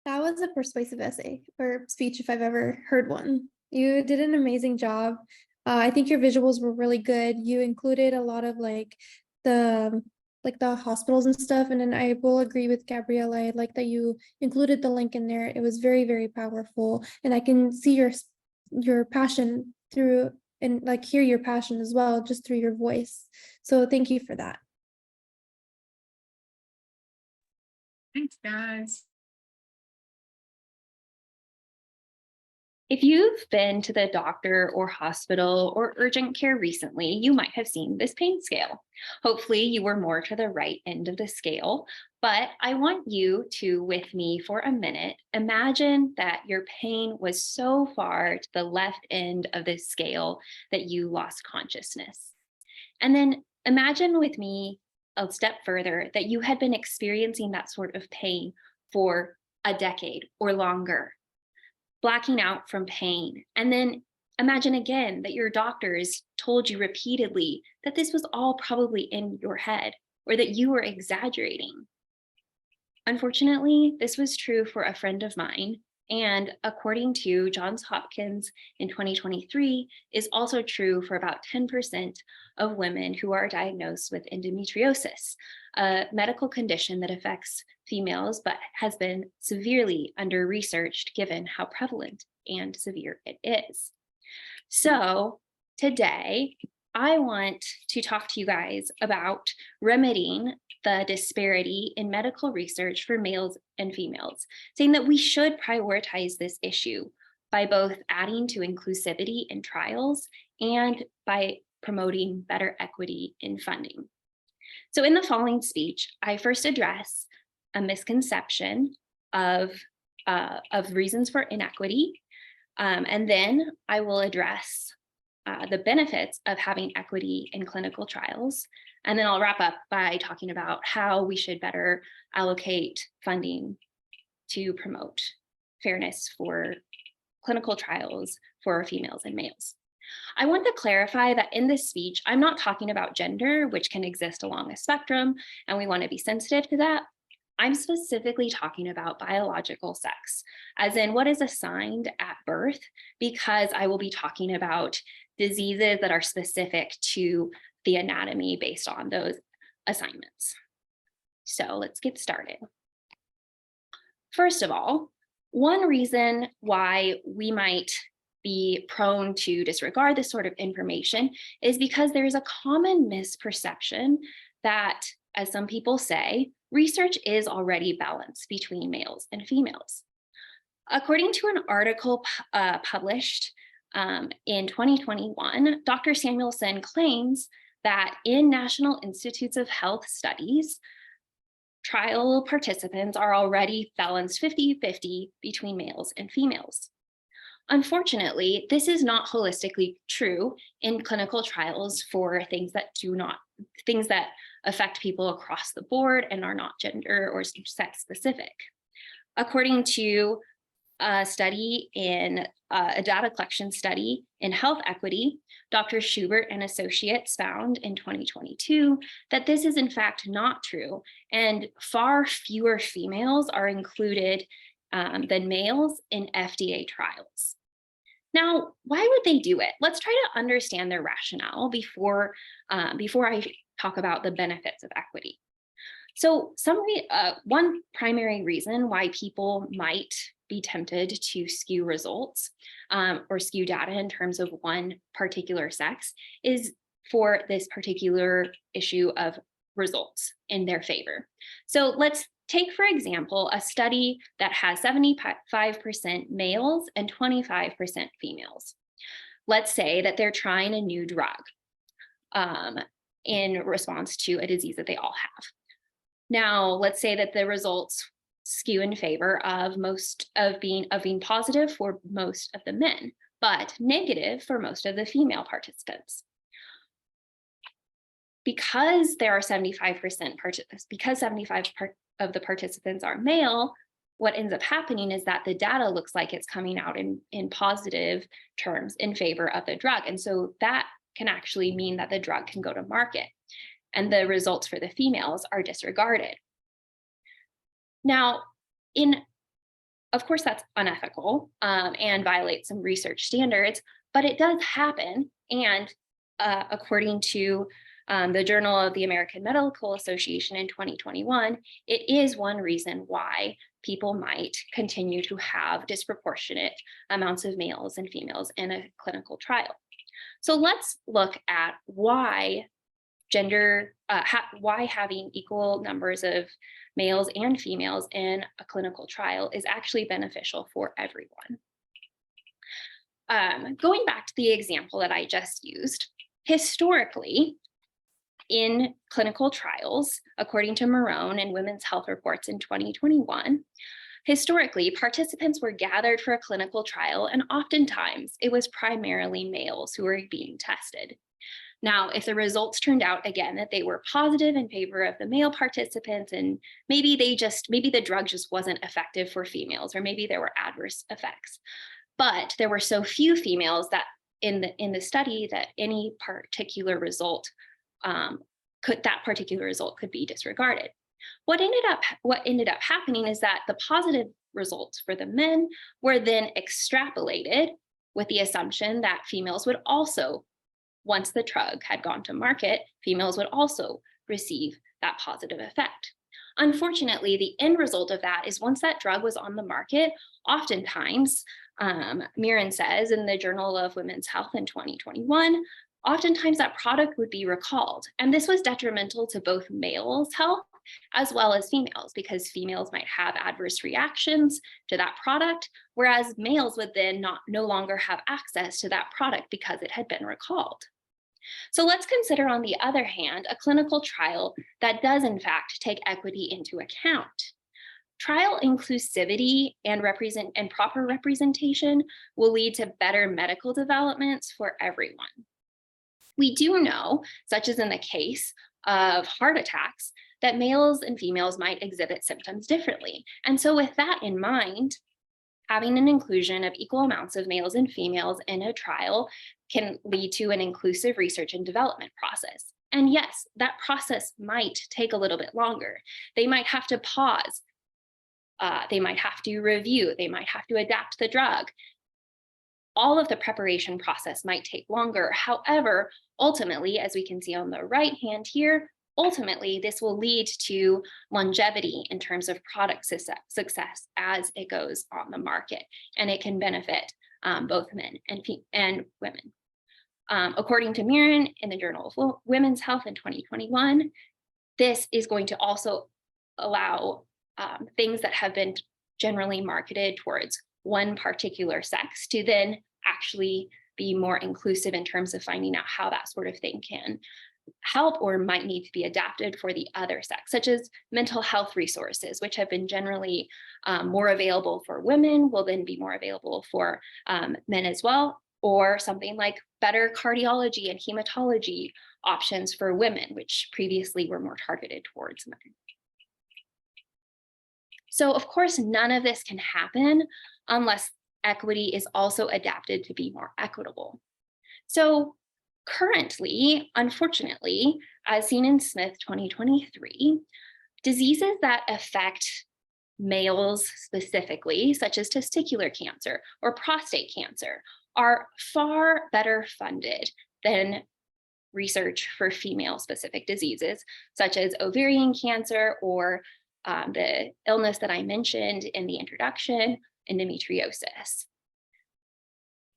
That was a persuasive essay or speech if I've ever heard one. You did an amazing job. I think your visuals were really good. You included a lot of the the hospitals and stuff. And then I will agree with Gabriella. I like that you included the link in there. It was very, very powerful. And I can see your passion through and like hear your passion as well, just through your voice. So thank you for that. Thanks, guys. If you've been to the doctor or hospital or urgent care recently, you might have seen this pain scale. Hopefully you were more to the right end of the scale, but I want you to, with me for a minute, imagine that your pain was so far to the left end of the scale that you lost consciousness. And then imagine with me a step further that you had been experiencing that sort of pain for a decade or longer, blacking out from pain. And then imagine again that your doctors told you repeatedly that this was all probably in your head or that you were exaggerating. Unfortunately, this was true for a friend of mine, and according to Johns Hopkins in 2023, is also true for about 10% of women who are diagnosed with endometriosis, a medical condition that affects females but has been severely under-researched given how prevalent and severe it is. So today, I want to talk to you guys about remedying the disparity in medical research for males and females, saying that we should prioritize this issue by both adding to inclusivity in trials and by promoting better equity in funding. So in the following speech, I first address a misconception of reasons for inequity, and then I will address the benefits of having equity in clinical trials. And then I'll wrap up by talking about how we should better allocate funding to promote fairness for clinical trials for females and males. I want to clarify that in this speech, I'm not talking about gender, which can exist along a spectrum, and we want to be sensitive to that. I'm specifically talking about biological sex, as in what is assigned at birth, because I will be talking about diseases that are specific to the anatomy based on those assignments. So let's get started. First of all, one reason why we might be prone to disregard this sort of information is because there's a common misperception that, as some people say, research is already balanced between males and females. According to an article published in 2021, Dr. Samuelson claims that in National Institutes of Health studies, trial participants are already balanced 50-50 between males and females. Unfortunately, this is not holistically true in clinical trials for things that affect people across the board and are not gender or sex specific. According to a study in a data collection study in health equity, Dr. Schubert and Associates found in 2022 that this is in fact not true, and far fewer females are included than males in FDA trials. Now, why would they do it? Let's try to understand their rationale before I talk about the benefits of equity. So one primary reason why people might be tempted to skew results or skew data in terms of one particular sex is for this particular issue of results in their favor. So let's take, for example, a study that has 75% males and 25% females. Let's say that they're trying a new drug in response to a disease that they all have. Now, let's say that the results skew in favor of being positive for most of the men, but negative for most of the female participants. because there are 75% because 75% of the participants are male, what ends up happening is that the data looks like it's coming out in positive terms in favor of the drug. And so that can actually mean that the drug can go to market, and the results for the females are disregarded. Now, of course, that's unethical and violates some research standards, but it does happen. And according to the Journal of the American Medical Association in 2021, it is one reason why people might continue to have disproportionate amounts of males and females in a clinical trial. So let's look at why why having equal numbers of males and females in a clinical trial is actually beneficial for everyone. Going back to the example that I just used, historically, in clinical trials, according to Moreno and Women's Health Reports in 2021, historically, participants were gathered for a clinical trial, and oftentimes it was primarily males who were being tested. Now, if the results turned out, again, that they were positive in favor of the male participants, and maybe the drug just wasn't effective for females, or maybe there were adverse effects, but there were so few females that in the study that any particular result could be disregarded. What ended up happening is that the positive results for the men were then extrapolated with the assumption that females would also, once the drug had gone to market, females would also receive that positive effect. Unfortunately, the end result of that is once that drug was on the market, oftentimes, Mirren says in the Journal of Women's Health in 2021, oftentimes that product would be recalled. And this was detrimental to both males' health as well as females, because females might have adverse reactions to that product, whereas males would then no longer have access to that product because it had been recalled. So let's consider, on the other hand, a clinical trial that does in fact take equity into account. Trial inclusivity and proper representation will lead to better medical developments for everyone. We do know, such as in the case of heart attacks, that males and females might exhibit symptoms differently. And so with that in mind, having an inclusion of equal amounts of males and females in a trial can lead to an inclusive research and development process. And yes, that process might take a little bit longer. They might have to pause. They might have to review. They might have to adapt the drug. All of the preparation process might take longer. However, ultimately, as we can see on the right hand here, ultimately, this will lead to longevity in terms of product success as it goes on the market, and it can benefit both men and women. According to Mirren in the Journal of Women's Health in 2021, this is going to also allow things that have been generally marketed towards one particular sex to then actually be more inclusive in terms of finding out how that sort of thing can help or might need to be adapted for the other sex, such as mental health resources, which have been generally more available for women, will then be more available for men as well, or something like better cardiology and hematology options for women, which previously were more targeted towards men. So of course, none of this can happen unless equity is also adapted to be more equitable. So currently, unfortunately, as seen in Smith 2023, diseases that affect males specifically, such as testicular cancer or prostate cancer, are far better funded than research for female-specific diseases, such as ovarian cancer or the illness that I mentioned in the introduction, endometriosis.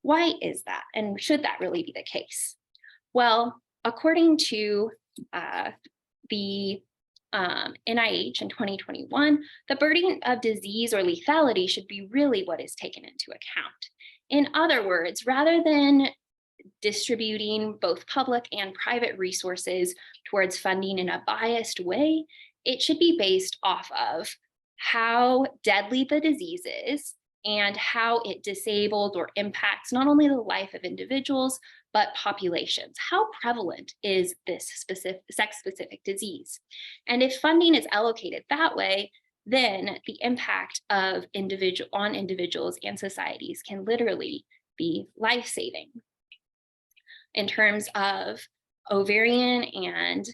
Why is that? And should that really be the case? Well, according to the NIH in 2021, the burden of disease or lethality should be really what is taken into account. In other words, rather than distributing both public and private resources towards funding in a biased way, it should be based off of how deadly the disease is and how it disables or impacts not only the life of individuals, but populations. How prevalent is this sex-specific disease? And if funding is allocated that way, then the impact of individuals and societies can literally be life-saving. In terms of ovarian and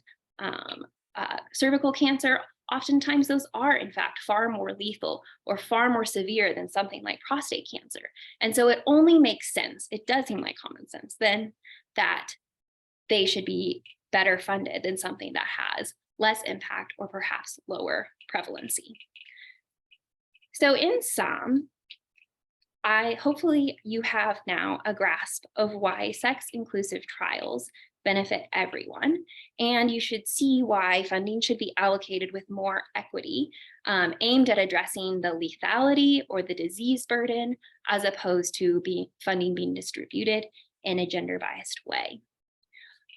cervical cancer, oftentimes those are in fact far more lethal or far more severe than something like prostate cancer. And so it only makes sense, it does seem like common sense then, that they should be better funded than something that has less impact or perhaps lower prevalency. So in sum, hopefully you have now a grasp of why sex-inclusive trials benefit everyone, and you should see why funding should be allocated with more equity, aimed at addressing the lethality or the disease burden, as opposed to funding being distributed in a gender-biased way.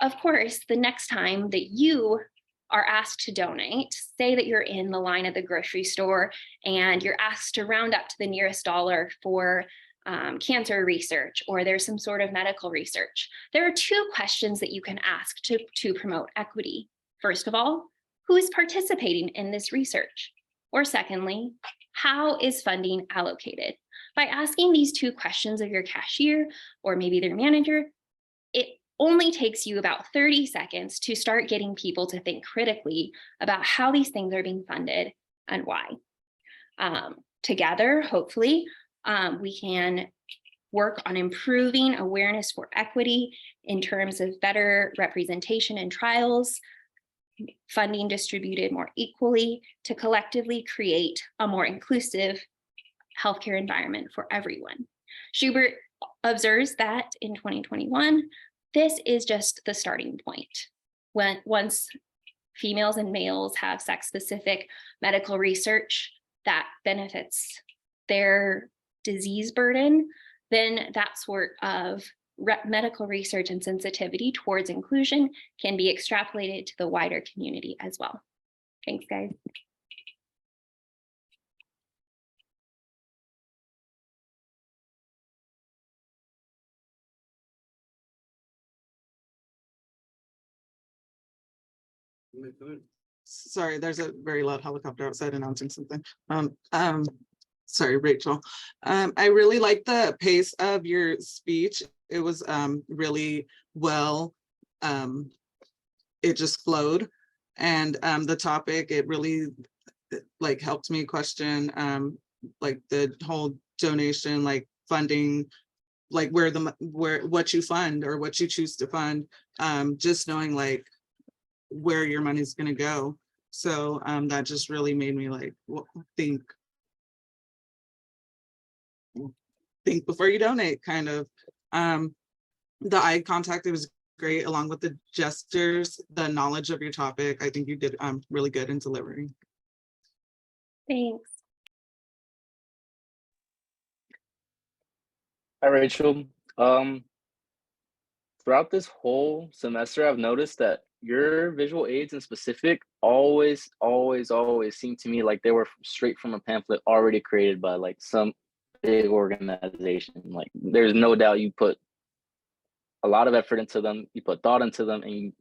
Of course, the next time that you are asked to donate, say that you're in the line at the grocery store and you're asked to round up to the nearest dollar for cancer research, or there's some sort of medical research, there are two questions that you can ask to promote equity. First of all, who is participating in this research? Or secondly, how is funding allocated? By asking these two questions of your cashier or maybe their manager, it only takes you about 30 seconds to start getting people to think critically about how these things are being funded and why. Together, hopefully, we can work on improving awareness for equity in terms of better representation in trials, funding distributed more equally to collectively create a more inclusive healthcare environment for everyone. Schubert observes that in 2021, this is just the starting point. Once females and males have sex-specific medical research that benefits their disease burden, then that sort of medical research and sensitivity towards inclusion can be extrapolated to the wider community as well. Thanks, guys. Sorry, there's a very loud helicopter outside announcing something. Sorry, Rachel. I really like the pace of your speech. It was really well, it just flowed. And the topic, it really like helped me question like the whole donation, like funding, like what you fund or what you choose to fund, just knowing like where your money's going to go. So that just really made me like think before you donate, kind of. The eye contact, it was great, along with the gestures, the knowledge of your topic. I think you did really good in delivering. Thanks. Hi, Rachel. Throughout this whole semester, I've noticed that your visual aids in specific always seem to me like they were straight from a pamphlet already created by like some big organization. Like there's no doubt you put a lot of effort into them, you put thought into them, and you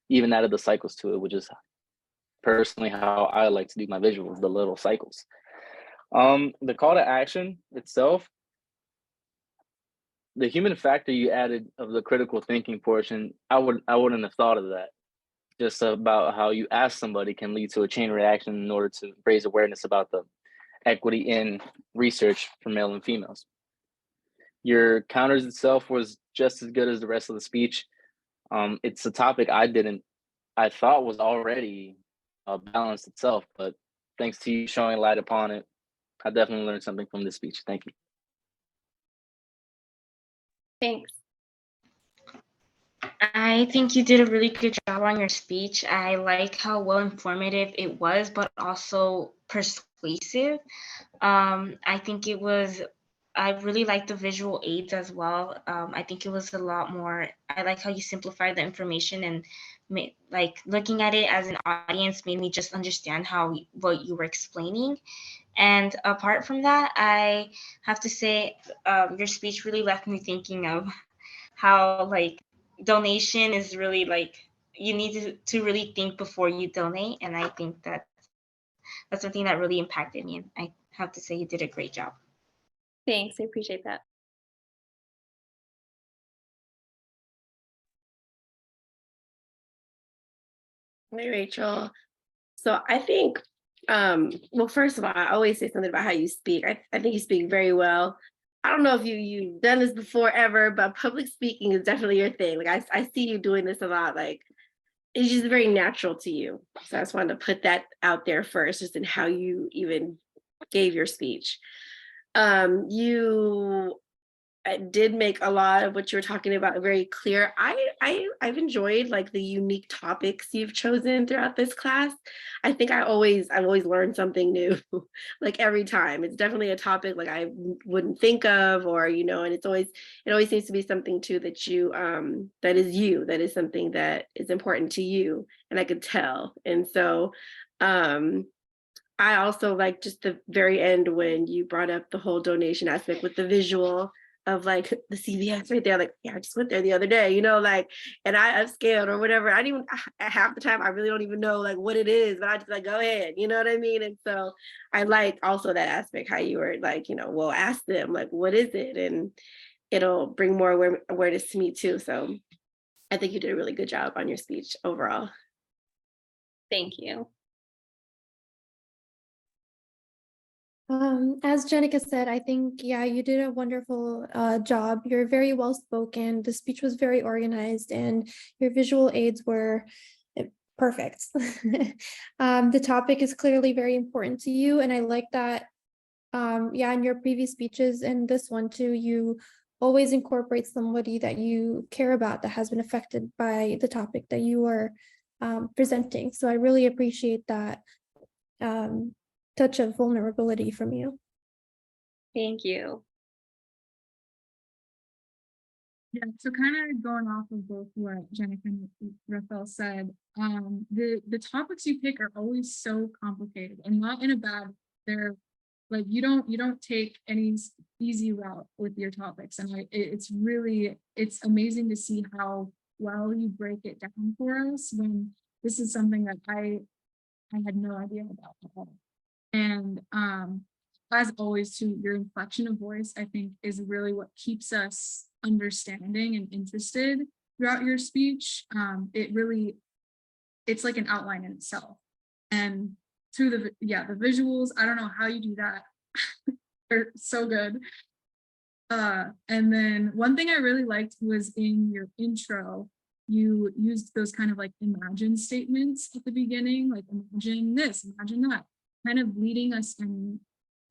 even added the cycles to it, which is personally how I like to do my visuals, the little cycles. The call to action itself, the human factor you added of the critical thinking portion, I wouldn't have thought of that. Just about how you ask somebody can lead to a chain reaction in order to raise awareness about the equity in research for male and females. Your counters itself was just as good as the rest of the speech. It's a topic I thought was already balanced itself, but thanks to you showing light upon it, I definitely learned something from this speech. Thank you. Thanks. I think you did a really good job on your speech. I like how well informative it was, but also persuasive. I think I really like the visual aids as well. I think it was a lot more, I like how you simplified the information, and like looking at it as an audience made me just understand what you were explaining. And apart from that, I have to say your speech really left me thinking of how like donation is really like, you need to really think before you donate. And I think that's something that really impacted me. And I have to say you did a great job. Thanks, I appreciate that. Hey, Rachel. So I think, well, first of all, I always say something about how you speak. I think you speak very well. I don't know if you've done this before ever, but public speaking is definitely your thing. Like I see you doing this a lot. Like it's just very natural to you. So I just wanted to put that out there first, just in how you even gave your speech. You did make a lot of what you were talking about very clear. I've enjoyed like the unique topics you've chosen throughout this class. I think I've always learned something new, like every time. It's definitely a topic like I wouldn't think of, or and it always seems to be something too that you that is something that is important to you, and I could tell. And so I also like just the very end when you brought up the whole donation aspect with the visual of like the CVS right there. Like, yeah, I just went there the other day, like, and I upscaled or whatever. I didn't even, half the time I really don't even know like what it is, but I just like, go ahead, you know what I mean? And so I like also that aspect, how you were like, well, ask them like, what is it? And it'll bring more awareness to me too. So I think you did a really good job on your speech overall. Thank you. As Jenica said, I think, yeah, you did a wonderful job. You're very well spoken. The speech was very organized and your visual aids were perfect. The topic is clearly very important to you. And I like that, yeah, in your previous speeches and this one too, you always incorporate somebody that you care about that has been affected by the topic that you are presenting. So I really appreciate that touch of vulnerability from you. Thank you. Yeah, so kind of going off of both what Jenica and Rafal said, the topics you pick are always so complicated, and not in a bad. They're like you don't take any easy route with your topics, and it's amazing to see how well you break it down for us when this is something that I had no idea about at all. And as always, too, your inflection of voice, I think, is really what keeps us understanding and interested throughout your speech. It's like an outline in itself. And through the visuals, I don't know how you do that. They're so good. And then one thing I really liked was in your intro, you used those kind of like imagine statements at the beginning, like imagine this, imagine that, kind of leading us and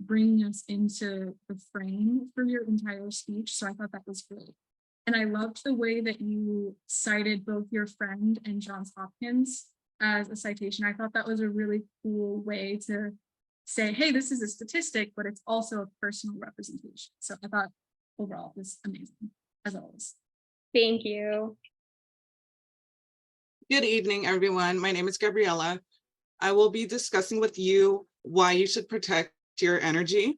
bringing us into the frame for your entire speech. So I thought that was great. And I loved the way that you cited both your friend and Johns Hopkins as a citation. I thought that was a really cool way to say, hey, this is a statistic, but it's also a personal representation. So I thought overall it was amazing, as always. Thank you. Good evening, everyone. My name is Gabriella. I will be discussing with you why you should protect your energy.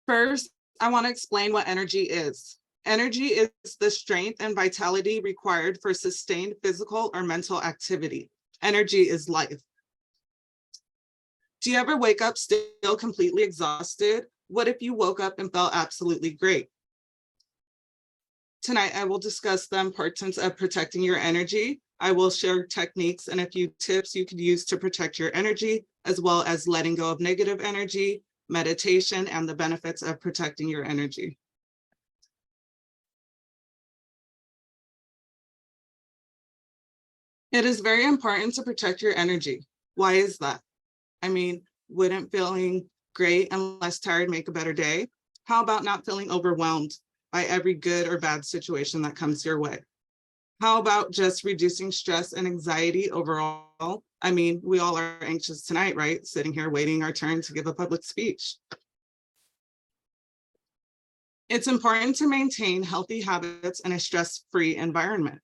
First, I want to explain what energy is. Energy is the strength and vitality required for sustained physical or mental activity. Energy is life. Do you ever wake up still completely exhausted? What if you woke up and felt absolutely great? Tonight, I will discuss the importance of protecting your energy. I will share techniques and a few tips you could use to protect your energy, as well as letting go of negative energy, meditation, and the benefits of protecting your energy. It is very important to protect your energy. Why is that? I mean, wouldn't feeling great and less tired make a better day? How about not feeling overwhelmed by every good or bad situation that comes your way? How about just reducing stress and anxiety overall? I mean, we all are anxious tonight, right? Sitting here waiting our turn to give a public speech. It's important to maintain healthy habits and a stress-free environment.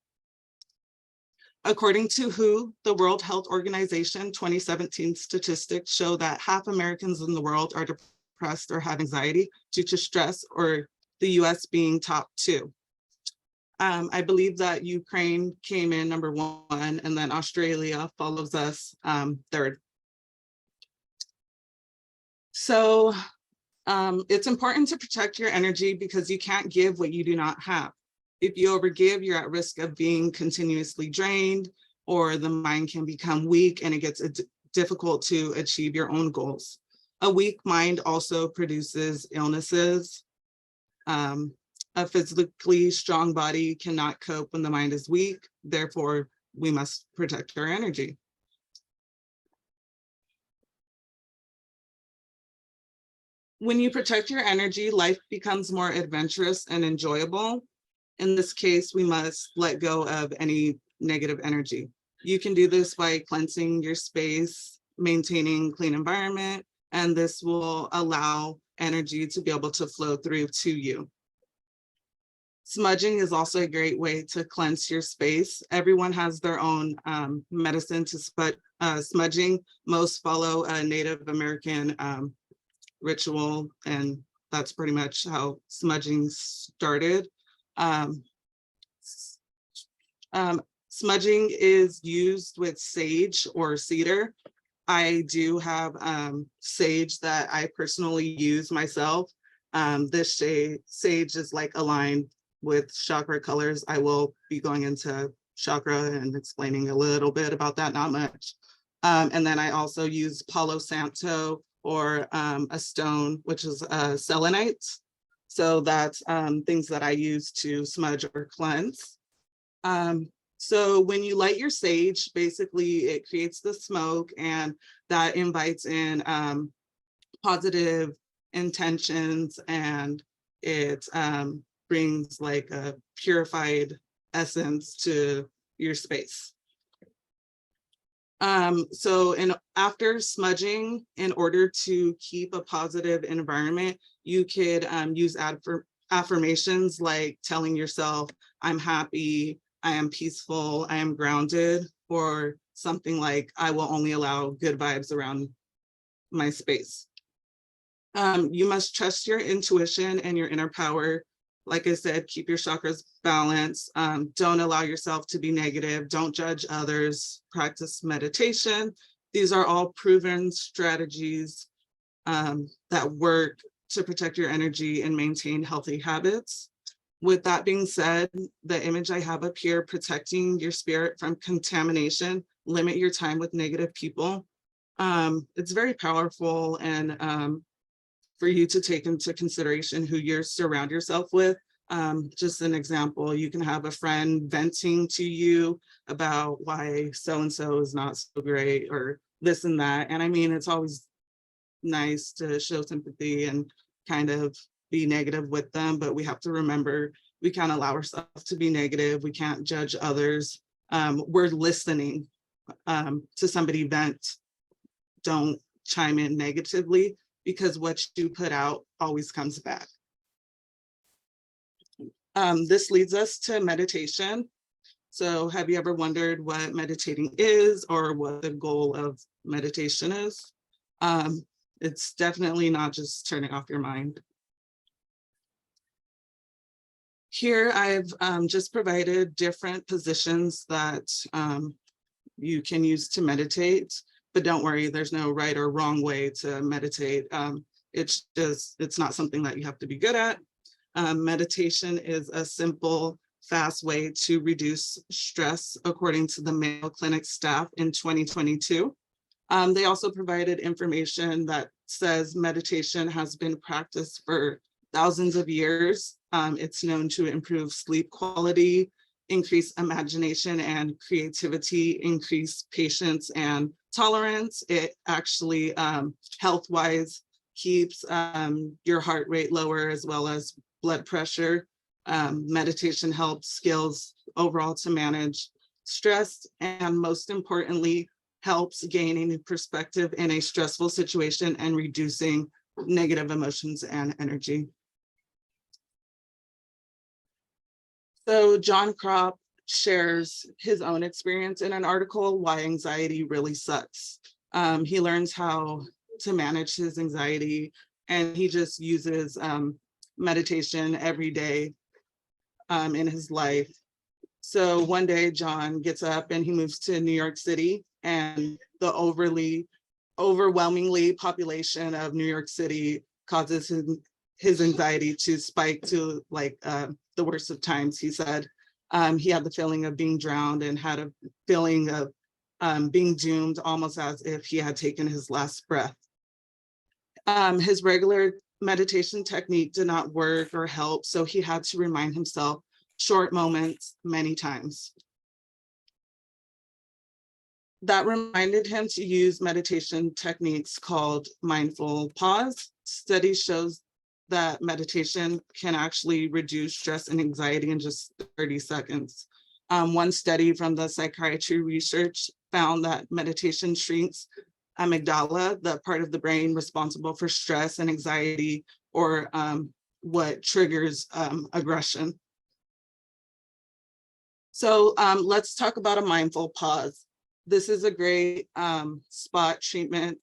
According to WHO, the World Health Organization 2017 statistics show that half Americans in the world are depressed or have anxiety due to stress, or the US being top 2. I believe that Ukraine came in number 1, and then Australia follows us 3rd. So it's important to protect your energy because you can't give what you do not have. If you overgive, you're at risk of being continuously drained, or the mind can become weak and it gets difficult to achieve your own goals. A weak mind also produces illnesses. A physically strong body cannot cope when the mind is weak. Therefore, we must protect our energy. When you protect your energy, life becomes more adventurous and enjoyable. In this case, we must let go of any negative energy. You can do this by cleansing your space, maintaining clean environment, and this will allow energy to be able to flow through to you. Smudging is also a great way to cleanse your space. Everyone has their own medicine to smudging. Most follow a Native American ritual, and that's pretty much how smudging started. Smudging is used with sage or cedar. I do have sage that I personally use myself. This sage is like aligned with chakra colors. I will be going into chakra and explaining a little bit about that, not much. And then I also use Palo Santo, or a stone, which is selenite. So that's things that I use to smudge or cleanse. So when you light your sage, basically it creates the smoke, and that invites in positive intentions, and it brings like a purified essence to your space. So after smudging, in order to keep a positive environment, you could use affirmations like telling yourself, I'm happy, I am peaceful, I am grounded, or something like, I will only allow good vibes around my space. You must trust your intuition and your inner power. Like I said, keep your chakras balanced. Don't allow yourself to be negative. Don't judge others. Practice meditation. These are all proven strategies that work to protect your energy and maintain healthy habits. With that being said, the image I have up here, protecting your spirit from contamination, limit your time with negative people. It's very powerful, and for you to take into consideration who you surround yourself with. Just an example, you can have a friend venting to you about why so-and-so is not so great, or this and that. And I mean, it's always nice to show sympathy and kind of be negative with them, but we have to remember we can't allow ourselves to be negative. We can't judge others. We're listening to somebody vent. Don't chime in negatively, because what you put out always comes back. This leads us to meditation. So have you ever wondered what meditating is, or what the goal of meditation is? It's definitely not just turning off your mind. Here I've just provided different positions that you can use to meditate, but don't worry, there's no right or wrong way to meditate. It's not something that you have to be good at. Meditation is a simple, fast way to reduce stress, according to the Mayo Clinic staff in 2022. They also provided information that says meditation has been practiced for thousands of years. It's known to improve sleep quality, increase imagination and creativity, increase patience and tolerance. It actually, health-wise, keeps your heart rate lower, as well as blood pressure. Meditation helps skills overall to manage stress, and most importantly, helps gaining perspective in a stressful situation and reducing negative emotions and energy. So John Kropp shares his own experience in an article, Why Anxiety Really Sucks. He learns how to manage his anxiety and he just uses meditation every day in his life. So one day John gets up and he moves to New York City, and the overwhelmingly population of New York City causes his anxiety to spike to like the worst of times. He said he had the feeling of being drowned and had a feeling of being doomed, almost as if he had taken his last breath. His regular meditation technique did not work or help, so he had to remind himself short moments many times. That reminded him to use meditation techniques called mindful pause. Study shows that meditation can actually reduce stress and anxiety in just 30 seconds. One study from the psychiatry research found that meditation shrinks amygdala, the part of the brain responsible for stress and anxiety, or what triggers aggression. So let's talk about a mindful pause. This is a great spot treatment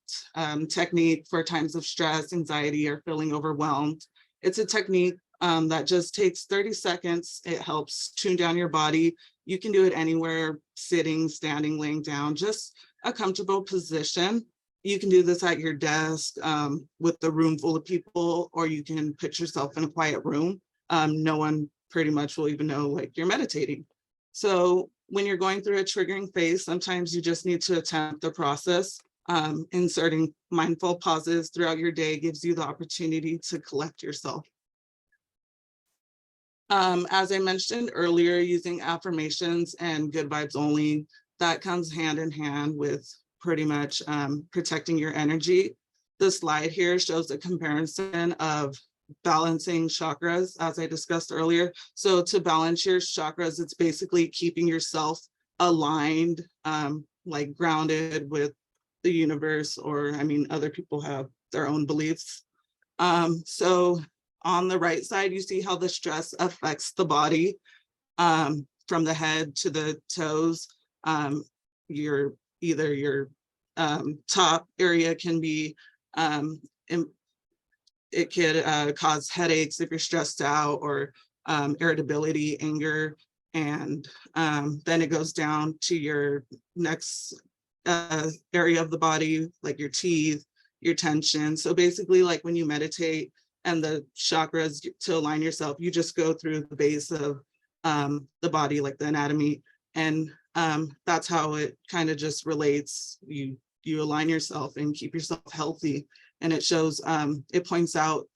technique for times of stress, anxiety, or feeling overwhelmed. It's a technique that just takes 30 seconds. It helps tune down your body. You can do it anywhere, sitting, standing, laying down, just a comfortable position. You can do this at your desk with the room full of people, or you can put yourself in a quiet room. No one pretty much will even know like you're meditating. So when you're going through a triggering phase, sometimes you just need to attempt the process. Inserting mindful pauses throughout your day gives you the opportunity to collect yourself. As I mentioned earlier, using affirmations and good vibes only, that comes hand in hand with pretty much protecting your energy. The slide here shows a comparison of balancing chakras, as I discussed earlier. So to balance your chakras, it's basically keeping yourself aligned, like grounded with the universe, or I mean, other people have their own beliefs. So on the right side, you see how the stress affects the body from the head to the toes. Your top area can be it could cause headaches if you're stressed out, or irritability, anger, and then it goes down to your next area of the body, like your teeth, your tension. So basically, like when you meditate and the chakras to align yourself, you just go through the base of the body, like the anatomy, and that's how it kind of just relates. You align yourself and keep yourself healthy. And it shows, it points out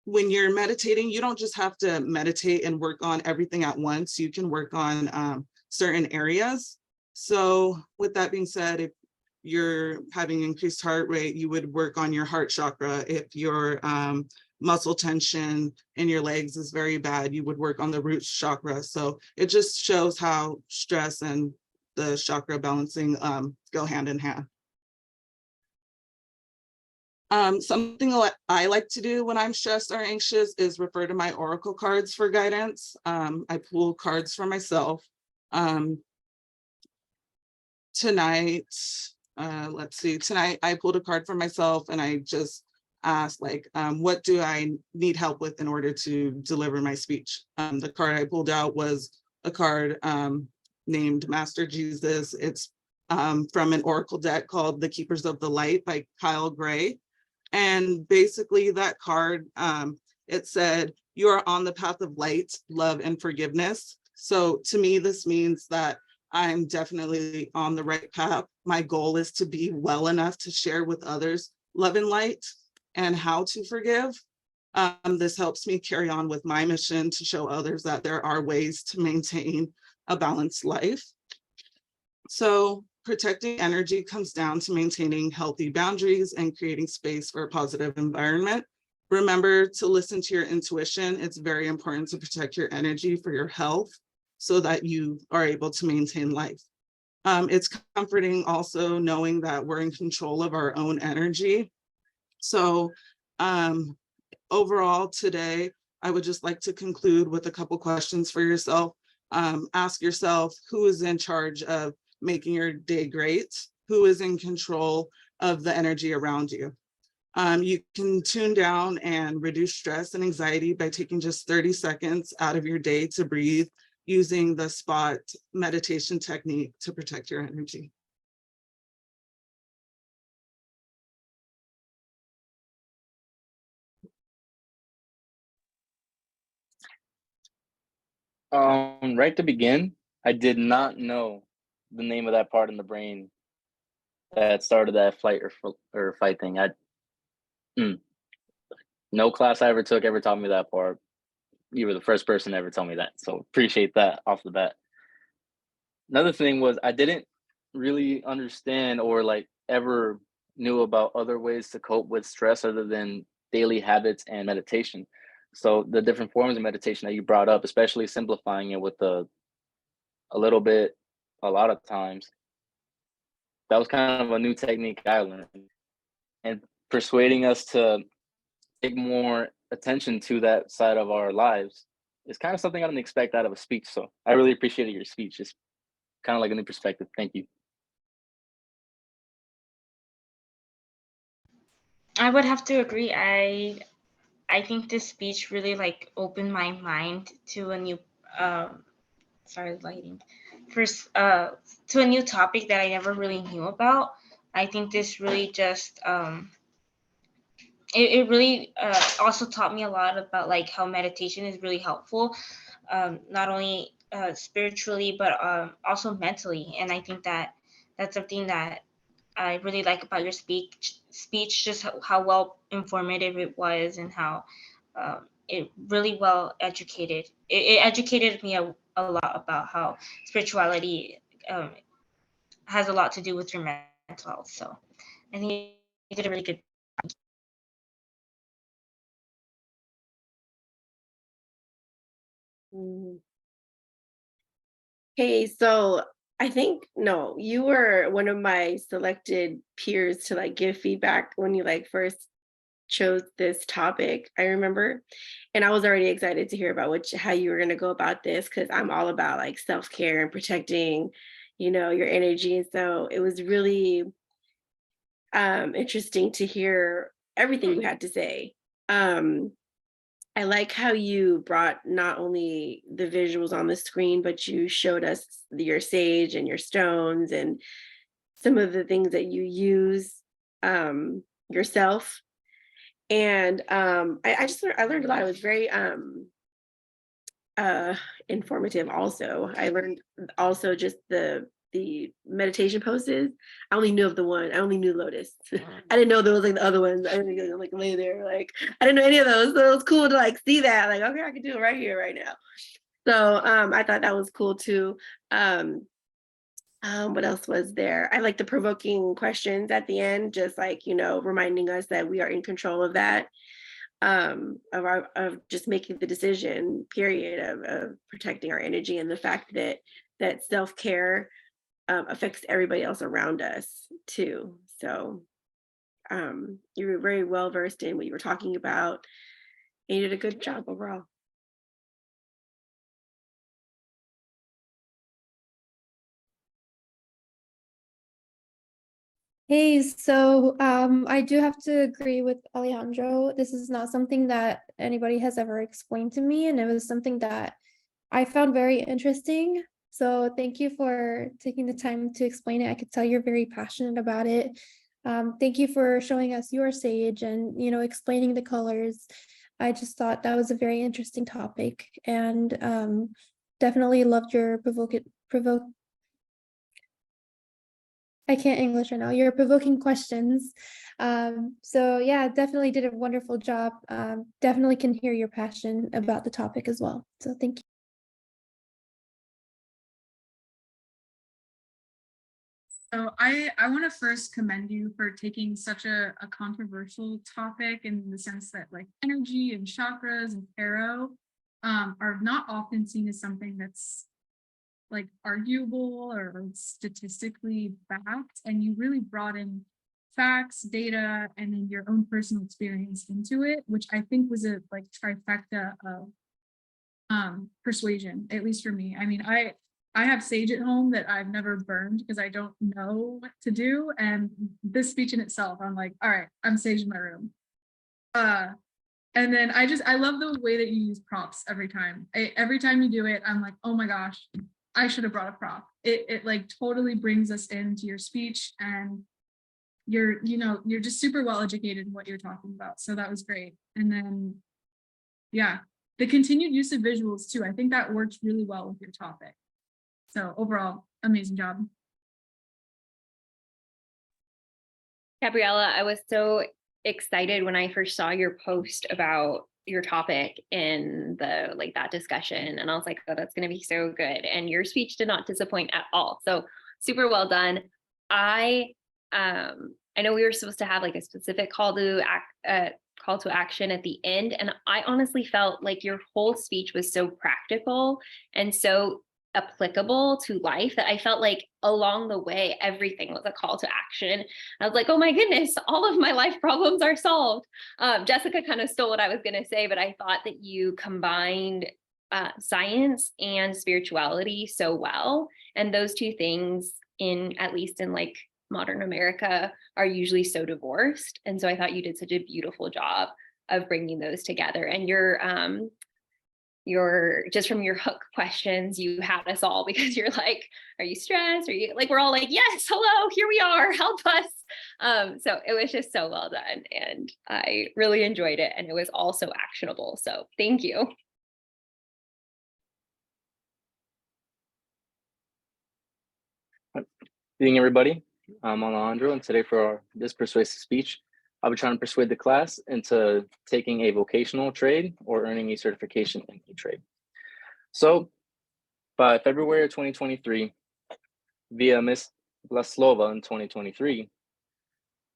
when you're meditating, you don't just have to meditate and work on everything at once. You can work on certain areas. So with that being said, if you're having increased heart rate, you would work on your heart chakra. If your muscle tension in your legs is very bad, you would work on the root chakra. So it just shows how stress and the chakra balancing go hand in hand. Something I like to do when I'm stressed or anxious is refer to my oracle cards for guidance. I pull cards for myself. Tonight, let's see, tonight I pulled a card for myself, and I just asked, like, what do I need help with in order to deliver my speech? The card I pulled out was a card named Master Jesus. It's from an oracle deck called The Keepers of the Light by Kyle Gray. And basically that card, it said, you are on the path of light, love, and forgiveness. So to me, this means that I'm definitely on the right path. My goal is to be well enough to share with others love and light and how to forgive. This helps me carry on with my mission to show others that there are ways to maintain a balanced life. So protecting energy comes down to maintaining healthy boundaries and creating space for a positive environment. Remember to listen to your intuition. It's very important to protect your energy for your health so that you are able to maintain life. It's comforting also knowing that we're in control of our own energy. So overall today, I would just like to conclude with a couple questions for yourself. Ask yourself, who is in charge of making your day great? Who is in control of the energy around you? You can tune down and reduce stress and anxiety by taking just 30 seconds out of your day to breathe using the spot meditation technique to protect your energy. Right to begin, I did not know the name of that part in the brain that started that flight or fight thing. No class I ever took ever taught me that part. You were the first person to ever tell me that, so appreciate that off the bat. Another thing was I didn't really understand or like ever knew about other ways to cope with stress other than daily habits and meditation. So the different forms of meditation that you brought up, especially simplifying it with a little bit, a lot of times, that was kind of a new technique I learned. And persuading us to take more attention to that side of our lives is kind of something I didn't expect out of a speech. So I really appreciated your speech. It's kind of like a new perspective. Thank you. I would have to agree. I think this speech really like opened my mind to a new sorry, lighting. First to a new topic that I never really knew about. I think this really just it really also taught me a lot about like how meditation is really helpful, not only spiritually but also mentally. And I think that that's something that I really like about your speech, just how well informative it was, and how it really well educated. It educated me a lot about how spirituality has a lot to do with your mental health. So I think you did a really good. Hey, so I think no, you were one of my selected peers to like give feedback when you like first chose this topic, I remember. And I was already excited to hear about how you were gonna go about this because I'm all about like self-care and protecting, your energy. And so it was really interesting to hear everything you had to say. I like how you brought not only the visuals on the screen, but you showed us your sage and your stones and some of the things that you use yourself. And I learned a lot. It was very informative also. I learned also just the meditation poses. I only knew of the one. I only knew Lotus. I didn't know there was like the other ones. I didn't like lay there. Like I didn't know any of those. So it was cool to like see that. Like, okay, I can do it right here, right now. So I thought that was cool too. What else was there? I like the provoking questions at the end, just like, reminding us that we are in control of that. Of just making the decision, period, of protecting our energy, and the fact that self-care affects everybody else around us too. So you were very well versed in what you were talking about, and you did a good job overall. Hey, so I do have to agree with Alejandro. This is not something that anybody has ever explained to me, and it was something that I found very interesting. So thank you for taking the time to explain it. I could tell you're very passionate about it. Thank you for showing us your sage and, explaining the colors. I just thought that was a very interesting topic, and definitely loved your I can't English right now. You're provoking questions. So yeah, definitely did a wonderful job. Definitely can hear your passion about the topic as well. So thank you. So I want to first commend you for taking such a controversial topic, in the sense that like energy and chakras and tarot are not often seen as something that's like arguable or statistically backed, and you really brought in facts, data, and then your own personal experience into it, which I think was a like trifecta of persuasion, at least for me. I mean, I have sage at home that I've never burned because I don't know what to do. And this speech in itself, I'm like, all right, I'm sage in my room. And then I love the way that you use props every time. Every time you do it, I'm like, oh my gosh, I should have brought a prop. It like totally brings us into your speech, and you're just super well educated in what you're talking about. So that was great. And then, yeah, the continued use of visuals too. I think that works really well with your topic. So overall, amazing job. Gabriella, I was so excited when I first saw your post about your topic in the that discussion, and I was like, oh, that's going to be so good. And your speech did not disappoint at all. So super well done. I know we were supposed to have a specific call to action at the end, and I honestly felt like your whole speech was so practical and so applicable to life that I felt like along the way everything was a call to action. I was like, oh my goodness, all of my life problems are solved. Jessica kind of stole what I was going to say, but I thought that you combined science and spirituality so well, and those two things, at least in modern America, are usually so divorced. And so I thought you did such a beautiful job of bringing those together. And your just from your hook questions, you had us all, because you're like, are you stressed? Are you we're all like, yes, hello, here we are, help us. So it was just so well done, and I really enjoyed it, and it was also actionable. So thank you. Good evening, everybody. I'm Alejandro, and today for this persuasive speech, I'll be trying to persuade the class into taking a vocational trade or earning a certification in a trade. So by February of 2023, via Miss Glaslova in 2023,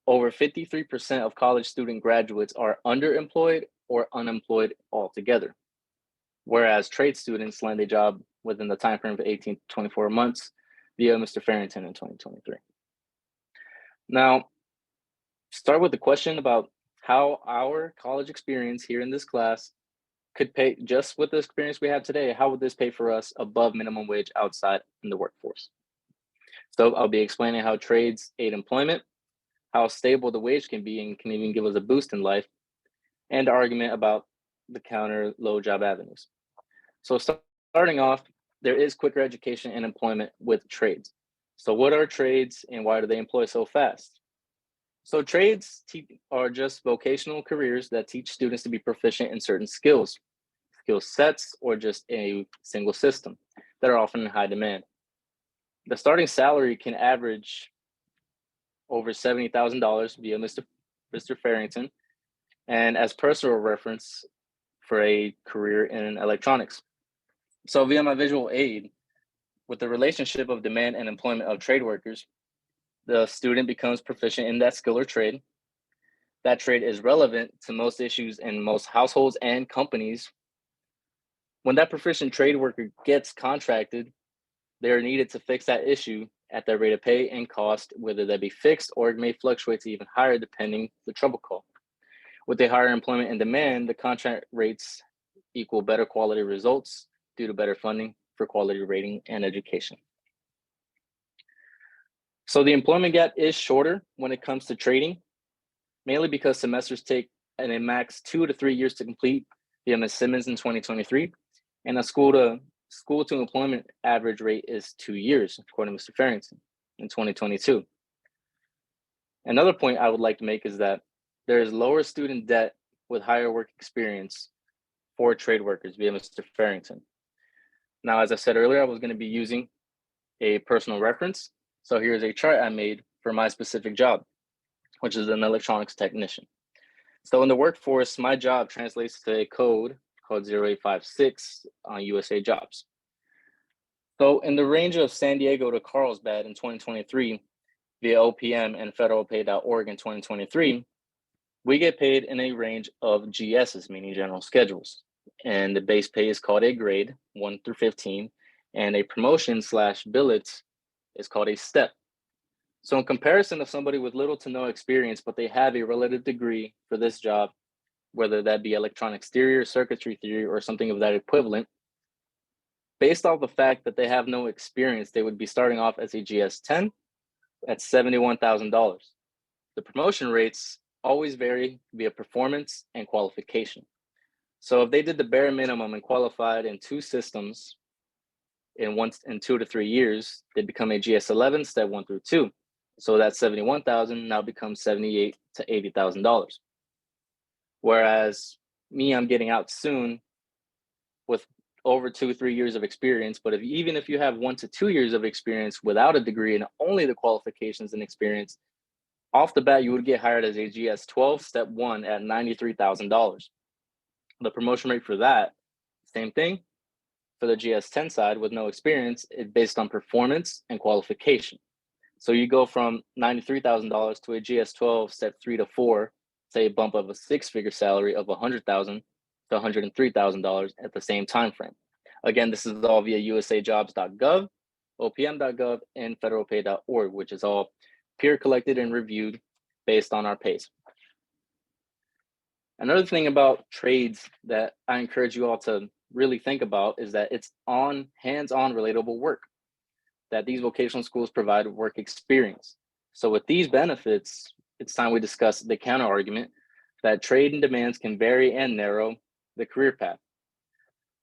over 53% of college student graduates are underemployed or unemployed altogether, whereas trade students land a job within the time frame of 18 to 24 months via Mr. Farrington in 2023. Now, start with the question about how our college experience here in this class could pay, just with the experience we have today, how would this pay for us above minimum wage outside in the workforce? So I'll be explaining how trades aid employment, how stable the wage can be and can even give us a boost in life, and the argument about the counter low job avenues. So starting off, there is quicker education and employment with trades. So what are trades and why do they employ so fast? So trades are just vocational careers that teach students to be proficient in certain skill sets, or just a single system that are often in high demand. The starting salary can average over $70,000 via Mr. Farrington, and as personal reference for a career in electronics. So via my visual aid, with the relationship of demand and employment of trade workers, the student becomes proficient in that skill or trade. That trade is relevant to most issues in most households and companies. When that proficient trade worker gets contracted, they're needed to fix that issue at their rate of pay and cost, whether that be fixed or it may fluctuate to even higher depending the trouble call. With the higher employment and demand, the contract rates equal better quality results due to better funding for quality rating and education. So the employment gap is shorter when it comes to trading, mainly because semesters take a max 2 to 3 years to complete via Ms. Simmons in 2023, and a school to employment average rate is 2 years, according to Mr. Farrington in 2022. Another point I would like to make is that there is lower student debt with higher work experience for trade workers via Mr. Farrington. Now, as I said earlier, I was going to be using a personal reference. So here's a chart I made for my specific job, which is an electronics technician. So in the workforce, my job translates to a code called 0856 on USA Jobs. So in the range of San Diego to Carlsbad in 2023, via OPM and federalpay.org in 2023, we get paid in a range of GSs, meaning general schedules. And the base pay is called a grade, 1 through 15, and a promotion / billet is called a step. So in comparison of somebody with little to no experience, but they have a relative degree for this job, whether that be electronics theory or circuitry theory or something of that equivalent, Based off the fact that they have no experience, they would be starting off as a GS10 at $71,000. The promotion rates always vary via performance and qualification. So if they did the bare minimum and qualified in 2 systems in 2 to 3 years, they become a GS11 step 1 through 2. So that 71,000 now becomes $78,000 to $80,000. Whereas me, I'm getting out soon with over 2 or 3 years of experience. But even if you have 1 to 2 years of experience without a degree and only the qualifications and experience, off the bat, you would get hired as a GS12 step 1 at $93,000. The promotion rate for that, same thing. For the GS10 side with no experience, it's based on performance and qualification. So you go from $93,000 to a GS12 step 3 to 4, say a bump of a 6-figure salary of $100,000 to $103,000 at the same time frame. Again, this is all via usajobs.gov, opm.gov, and federalpay.org, which is all peer collected and reviewed based on our pays. Another thing about trades that I encourage you all to really think about is that it's on hands-on relatable work, that these vocational schools provide work experience. So with these benefits, it's time we discuss the counter argument that trade and demands can vary and narrow the career path.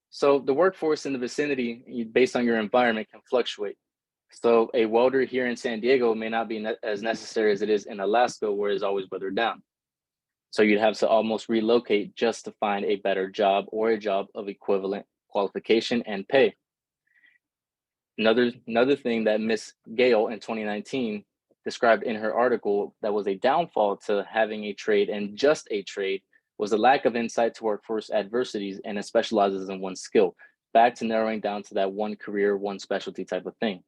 So the workforce in the vicinity based on your environment can fluctuate. So a welder here in San Diego may not be as necessary as it is in Alaska, where it's always weathered down. So you'd have to almost relocate just to find a better job or a job of equivalent qualification and pay. Another thing that Miss Gale in 2019 described in her article that was a downfall to having a trade and just a trade was a lack of insight to workforce adversities, and it specializes in one skill, back to narrowing down to that one career, one specialty type of thing.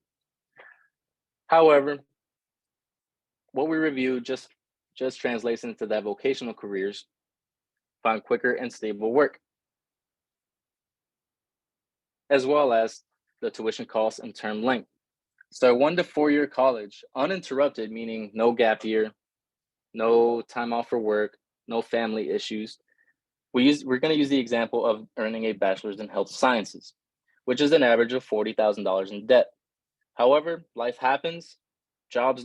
However, what we reviewed just translates into that vocational careers find quicker and stable work, as well as the tuition costs and term length. So 1 to 4 year college, uninterrupted, meaning no gap year, no time off for work, no family issues. We're going to use the example of earning a bachelor's in health sciences, which is an average of $40,000 in debt. However, life happens, jobs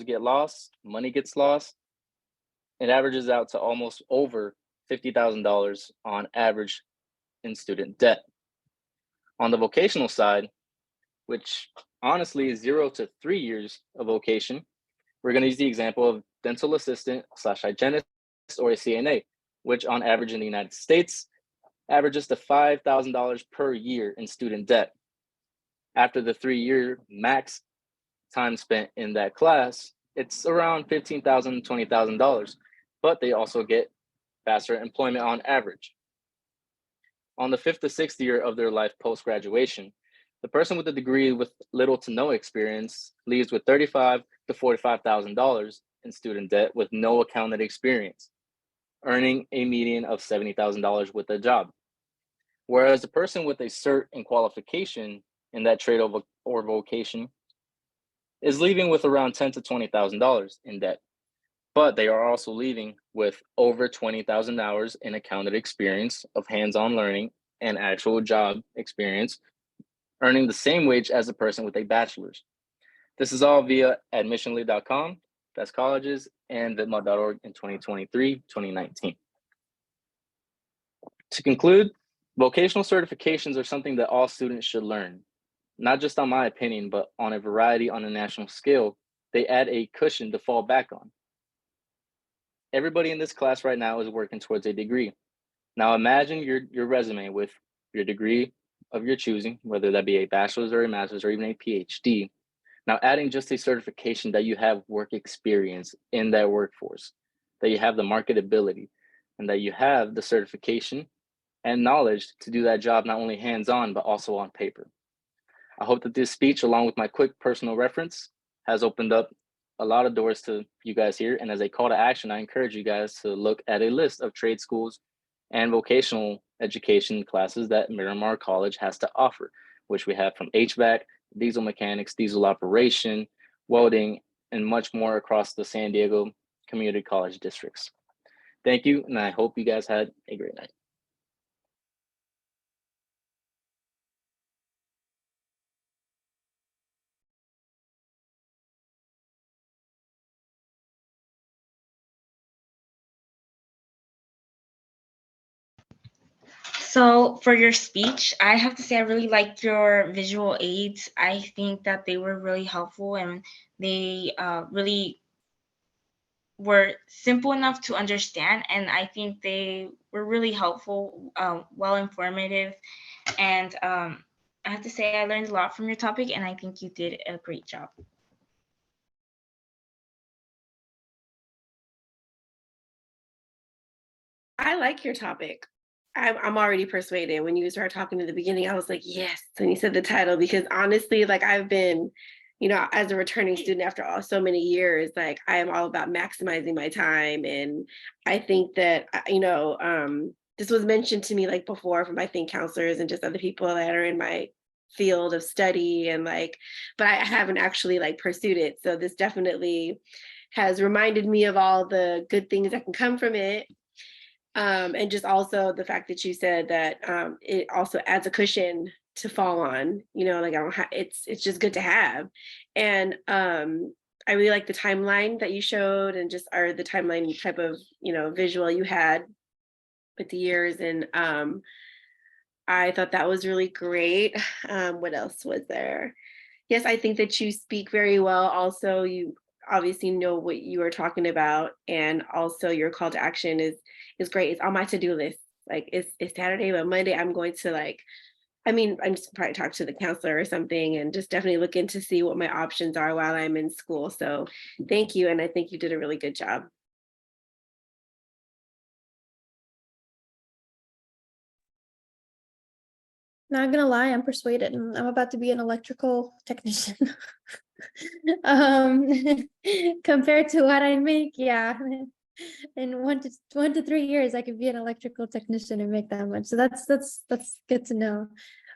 get lost, money gets lost. It averages out to almost over $50,000 on average in student debt. On the vocational side, which honestly is 0 to 3 years of vocation, we're going to use the example of dental assistant / hygienist or a CNA, which on average in the United States averages to $5,000 per year in student debt. After the 3-year max time spent in that class, it's around $15,000, $20,000, but they also get faster employment on average. On the 5th to 6th year of their life post-graduation, the person with a degree with little to no experience leaves with $35,000 to $45,000 in student debt with no accountant experience, earning a median of $70,000 with a job. Whereas the person with a cert and qualification in that trade or vocation is leaving with around $10,000 to $20,000 in debt, but they are also leaving with over 20,000 hours in accounted experience of hands-on learning and actual job experience, earning the same wage as a person with a bachelor's. This is all via admissionly.com, best colleges, and vidma.org in 2023-2019. To conclude, vocational certifications are something that all students should learn. Not just on my opinion, but on a variety on a national scale, they add a cushion to fall back on. Everybody in this class right now is working towards a degree. Now imagine your resume with your degree of your choosing, whether that be a bachelor's or a master's or even a PhD. Now adding just a certification that you have work experience in that workforce, that you have the marketability, and that you have the certification and knowledge to do that job not only hands-on, but also on paper. I hope that this speech, along with my quick personal reference, has opened up a lot of doors to you guys here. And as a call to action, I encourage you guys to look at a list of trade schools and vocational education classes that Miramar College has to offer, which we have from HVAC, diesel mechanics, diesel operation, welding, and much more across the San Diego community college districts. Thank you, and I hope you guys had a great night. So for your speech, I have to say I really liked your visual aids. I think that they were really helpful, and they really were simple enough to understand, and I think they were really helpful, well informative, and I have to say I learned a lot from your topic, and I think you did a great job. I like your topic. I'm already persuaded. When you started talking in the beginning, I was like, yes, when you said the title, because honestly, like I've been, as a returning student after so many years, like I am all about maximizing my time. And I think that, this was mentioned to me like before from I think counselors and just other people that are in my field of study and like, but I haven't actually like pursued it. So this definitely has reminded me of all the good things that can come from it. And just also the fact that you said that it also adds a cushion to fall on, like I don't have, it's just good to have. And I really like the timeline that you showed and just the timeline type of, visual you had with the years. And I thought that was really great. What else was there? Yes, I think that you speak very well. Also, you obviously know what you are talking about, and also your call to action is great. It's on my to-do list. Like it's Saturday, but Monday I'm going to I'm just probably talk to the counselor or something and just definitely look into see what my options are while I'm in school. So thank you. And I think you did a really good job. Not gonna lie, I'm persuaded. I'm about to be an electrical technician. um Compared to what I make, yeah. In 1 to 3 years, I could be an electrical technician and make that much. So that's good to know.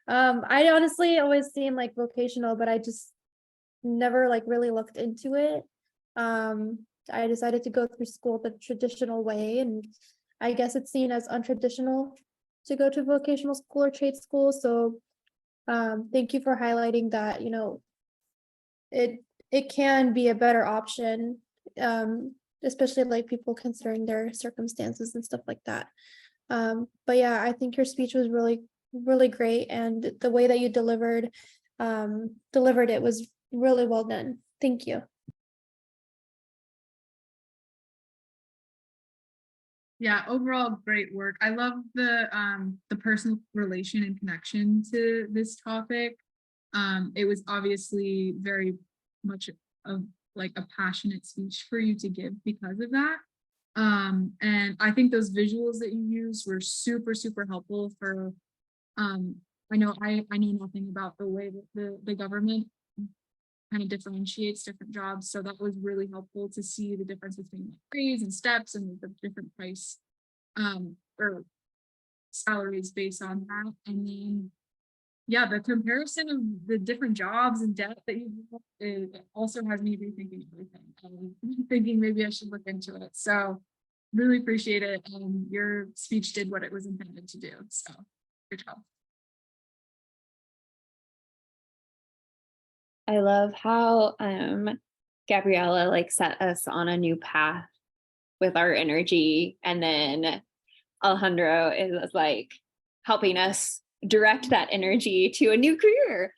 I honestly always seen like vocational, but I just never like really looked into it. I decided to go through school the traditional way, and I guess it's seen as untraditional to go to vocational school or trade school. So thank you for highlighting that, it can be a better option, especially like people considering their circumstances and stuff like that. But yeah, I think your speech was really, really great, and the way that you delivered it was really well done. Thank you. Yeah, overall great work. I love the personal relation and connection to this topic. It was obviously very much of like a passionate speech for you to give because of that. And I think those visuals that you used were super, super helpful for I know nothing about the way that the government kind of differentiates different jobs. So that was really helpful to see the difference between grades and steps and the different price or salaries based on that. And then yeah, the comparison of the different jobs and debt that you have, it also has me rethinking everything. Thinking maybe I should look into it. So really appreciate it. And your speech did what it was intended to do. So good job. I love how Gabriella like set us on a new path with our energy, and then Alejandro is like helping us direct that energy to a new career.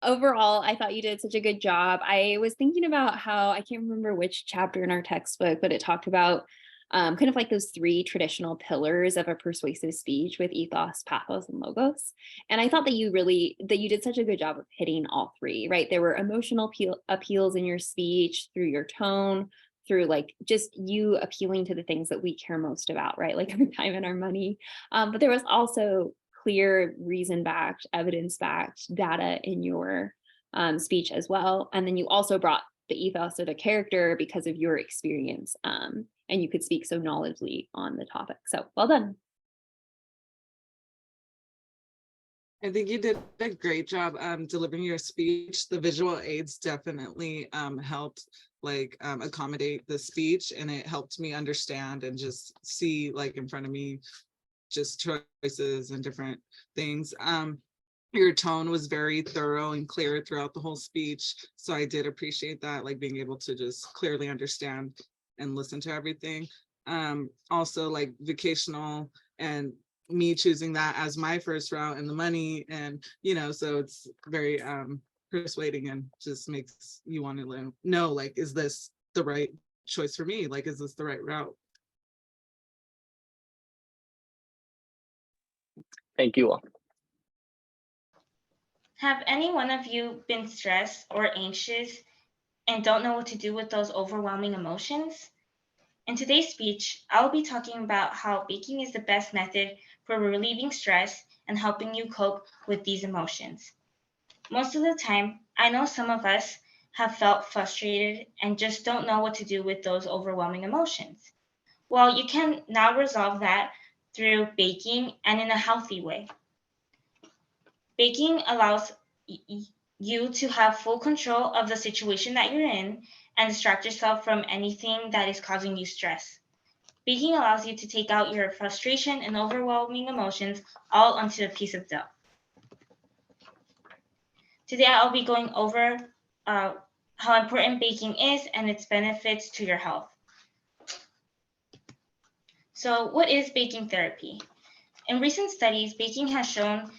Overall, I thought you did such a good job. I was thinking about how, I can't remember which chapter in our textbook, but it talked about kind of like those 3 traditional pillars of a persuasive speech with ethos, pathos, and logos. And I thought that you did such a good job of hitting all 3, right? There were emotional appeals in your speech through your tone, through like just you appealing to the things that we care most about, right? Like our time and our money. But there was also clear reason-backed, evidence-backed data in your speech as well. And then you also brought the ethos of the character because of your experience, and you could speak so knowledgeably on the topic. So well done. I think you did a great job delivering your speech. The visual aids definitely helped like accommodate the speech, and it helped me understand and just see like in front of me just choices and different things. Your tone was very thorough and clear throughout the whole speech. So I did appreciate that, like being able to just clearly understand and listen to everything. Also like vocational and me choosing that as my first route and the money, and so it's very persuading and just makes you want to know, like, is this the right choice for me? Like, is this the right route? Thank you all. Have any one of you been stressed or anxious and don't know what to do with those overwhelming emotions? In today's speech, I will be talking about how baking is the best method for relieving stress and helping you cope with these emotions. Most of the time, I know some of us have felt frustrated and just don't know what to do with those overwhelming emotions. Well, you can now resolve that through baking and in a healthy way. Baking allows you to have full control of the situation that you're in and distract yourself from anything that is causing you stress. Baking allows you to take out your frustration and overwhelming emotions all onto a piece of dough. Today, I'll be going over how important baking is and its benefits to your health. So, what is baking therapy? In recent studies, baking has shown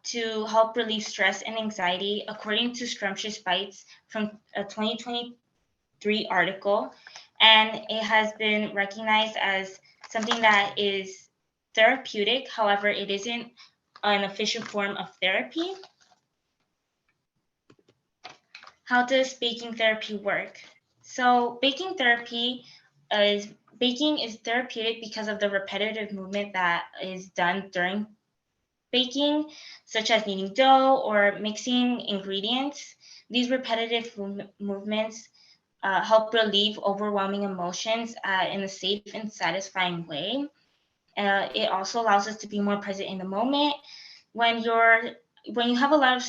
to help relieve stress and anxiety, according to Scrumptious Bites from a 2023 article, and it has been recognized as something that is therapeutic. However, it isn't an official form of therapy. How does baking therapy work? So baking is therapeutic because of the repetitive movement that is done during baking, such as kneading dough or mixing ingredients. These repetitive movements help relieve overwhelming emotions in a safe and satisfying way. It also allows us to be more present in the moment. When you have a lot of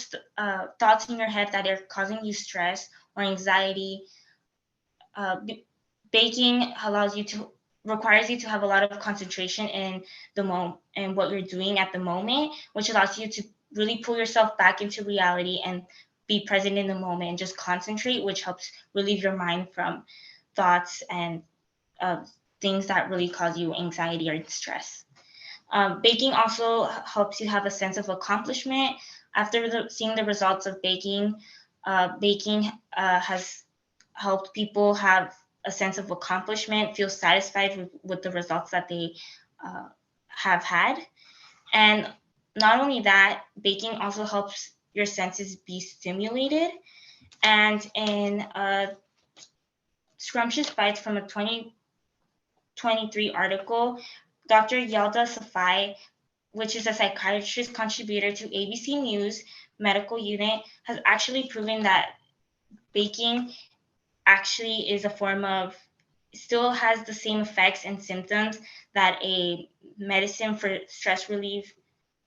thoughts in your head that are causing you stress or anxiety, baking requires you to have a lot of concentration in the moment and what you're doing at the moment, which allows you to really pull yourself back into reality and be present in the moment and just concentrate, which helps relieve your mind from thoughts and things that really cause you anxiety or stress. Baking also helps you have a sense of accomplishment. After seeing the results of baking, baking has helped people have a sense of accomplishment, feel satisfied with the results that they have had. And not only that, baking also helps your senses be stimulated. And in Scrumptious Bites from a 2023 article, Dr. Yelda Safai, which is a psychiatrist contributor to ABC News medical unit, has actually proven that baking actually is a form of, still has the same effects and symptoms that a medicine for stress relief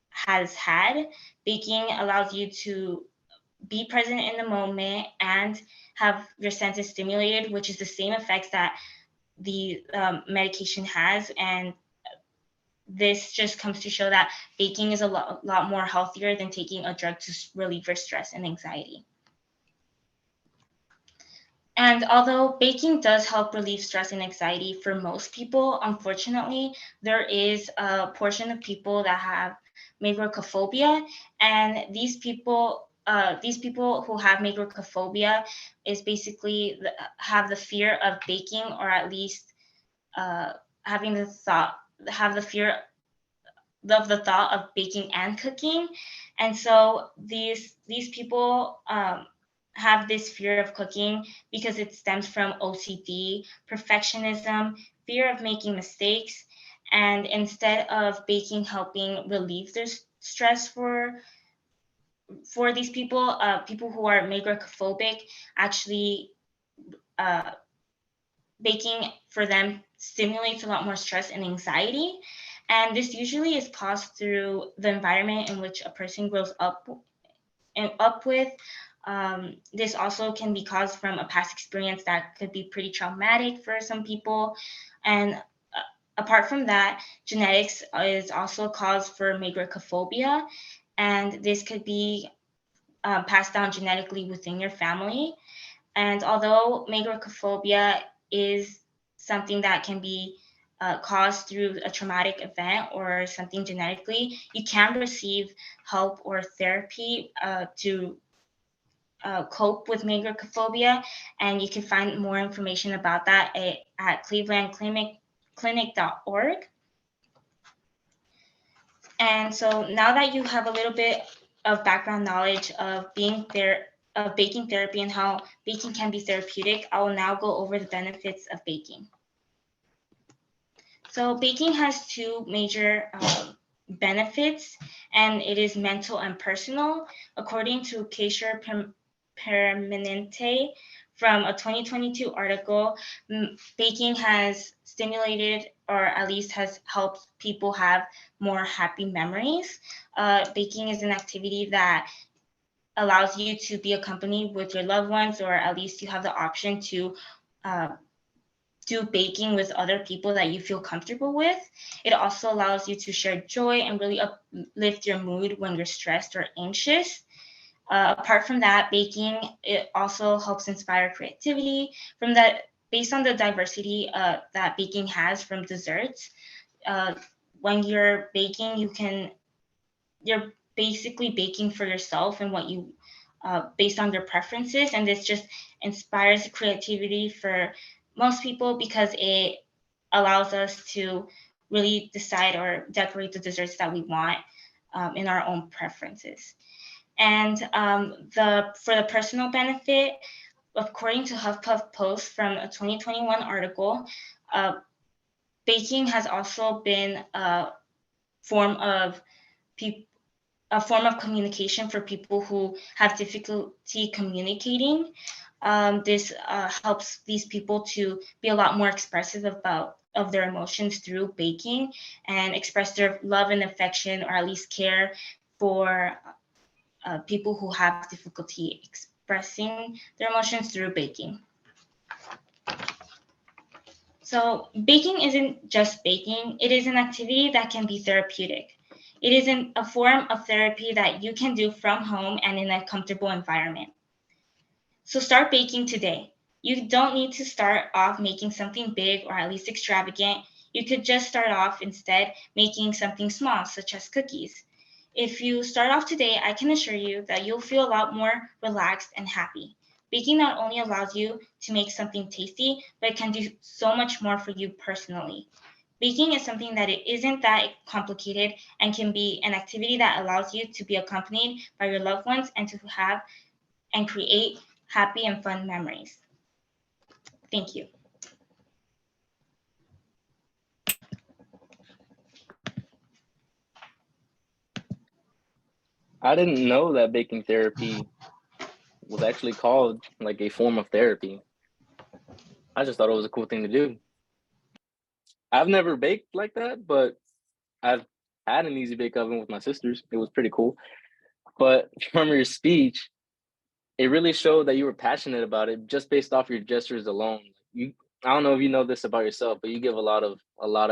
has had. Baking allows you to be present in the moment and have your senses stimulated, which is the same effects that the medication has. And this just comes to show that baking is a lot more healthier than taking a drug to relieve your stress and anxiety. And although baking does help relieve stress and anxiety for most people, unfortunately, there is a portion of people that have macrocophobia, and these people who have macrocophobia is basically have the fear of baking, or at least have the fear of the thought of baking and cooking. And so these people have this fear of cooking because it stems from OCD, perfectionism, fear of making mistakes. And instead of baking helping relieve their stress for these people, people who are macrocophobic, actually baking for them stimulates a lot more stress and anxiety. And this usually is caused through the environment in which a person grows up with. This also can be caused from a past experience that could be pretty traumatic for some people. And apart from that, genetics is also a cause for macrocophobia. And this could be passed down genetically within your family. And although macrocophobia is something that can be caused through a traumatic event or something genetically, you can receive help or therapy to cope with macrophobia, and you can find more information about that at clevelandclinic.org. And so now that you have a little bit of background knowledge of baking therapy and how baking can be therapeutic, I will now go over the benefits of baking. So baking has two major benefits, and it is mental and personal. According to Keisher Permanente from a 2022 article, baking has stimulated, or at least has helped people have more happy memories. Baking is an activity that allows you to be accompanied with your loved ones, or at least you have the option to do baking with other people that you feel comfortable with. It also allows you to share joy and really uplift your mood when you're stressed or anxious. Apart from that, baking, it also helps inspire creativity based on the diversity that baking has from desserts. When you're baking, you're basically baking for yourself and what you based on your preferences, and this just inspires creativity for most people because it allows us to really decide or decorate the desserts that we want in our own preferences. And for the personal benefit, according to HuffPuff Post from a 2021 article, baking has also been a form of communication for people who have difficulty communicating. This helps these people to be a lot more expressive of their emotions through baking and express their love and affection, or at least care for people who have difficulty expressing their emotions through baking. So baking isn't just baking, it is an activity that can be therapeutic. It is a form of therapy that you can do from home and in a comfortable environment. So start baking today. You don't need to start off making something big or at least extravagant. You could just start off instead making something small, such as cookies. If you start off today, I can assure you that you'll feel a lot more relaxed and happy. Baking not only allows you to make something tasty, but it can do so much more for you personally. Baking is something that it isn't that complicated and can be an activity that allows you to be accompanied by your loved ones and to have and create happy and fun memories. Thank you. I didn't know that baking therapy was actually called like a form of therapy. I just thought it was a cool thing to do. I've never baked like that, but I've had an easy bake oven with my sisters. It was pretty cool. But from your speech, it really showed that you were passionate about it just based off your gestures alone. I don't know if you know this about yourself, but you give a lot of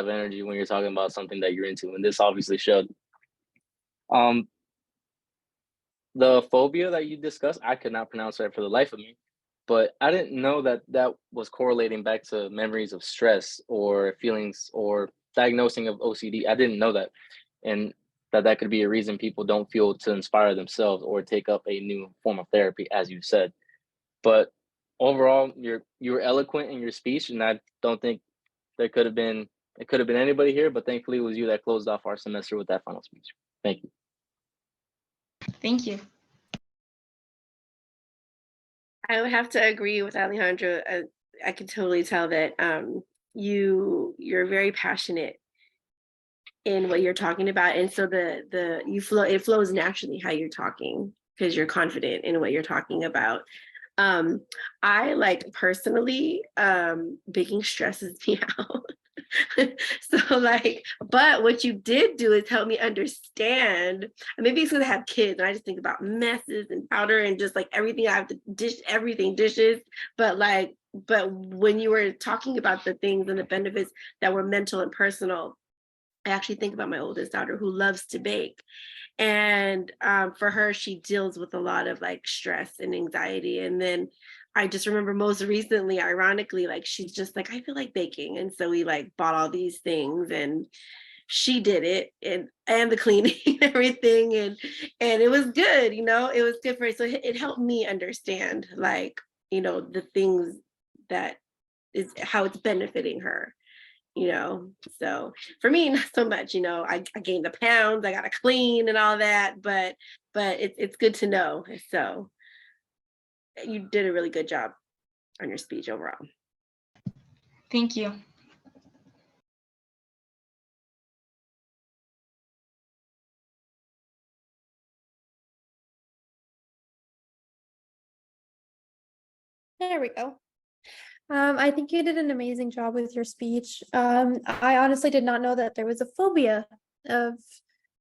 energy when you're talking about something that you're into, and this obviously showed. The phobia that you discussed, I could not pronounce that for the life of me, but I didn't know that that was correlating back to memories of stress or feelings or diagnosing of OCD. I didn't know that, and that could be a reason people don't feel to inspire themselves or take up a new form of therapy, as you said. But overall, you were eloquent in your speech, and I don't think it could have been anybody here, but thankfully it was you that closed off our semester with that final speech. Thank you. Thank you. I would have to agree with Alejandro. I can totally tell that you're very passionate in what you're talking about, and so it flows naturally how you're talking because you're confident in what you're talking about. I like personally, baking stresses me out. So like, but what you did do is help me understand, and maybe it's because I have kids and I just think about messes and powder and just like everything I have to dishes, but when you were talking about the things and the benefits that were mental and personal, I actually think about my oldest daughter who loves to bake. And for her, she deals with a lot of like stress and anxiety. And then I just remember most recently, ironically, like she's just like, I feel like baking. And so we like bought all these things and she did it and the cleaning and everything. And it was good, you know, it was good for her. So it helped me understand like, you know, the things that is how it's benefiting her, you know. So for me, not so much, you know, I gained the pounds, I gotta clean and all that, but it's good to know. So you did a really good job on your speech overall. Thank you. There we go. I think you did an amazing job with your speech. I honestly did not know that there was a phobia of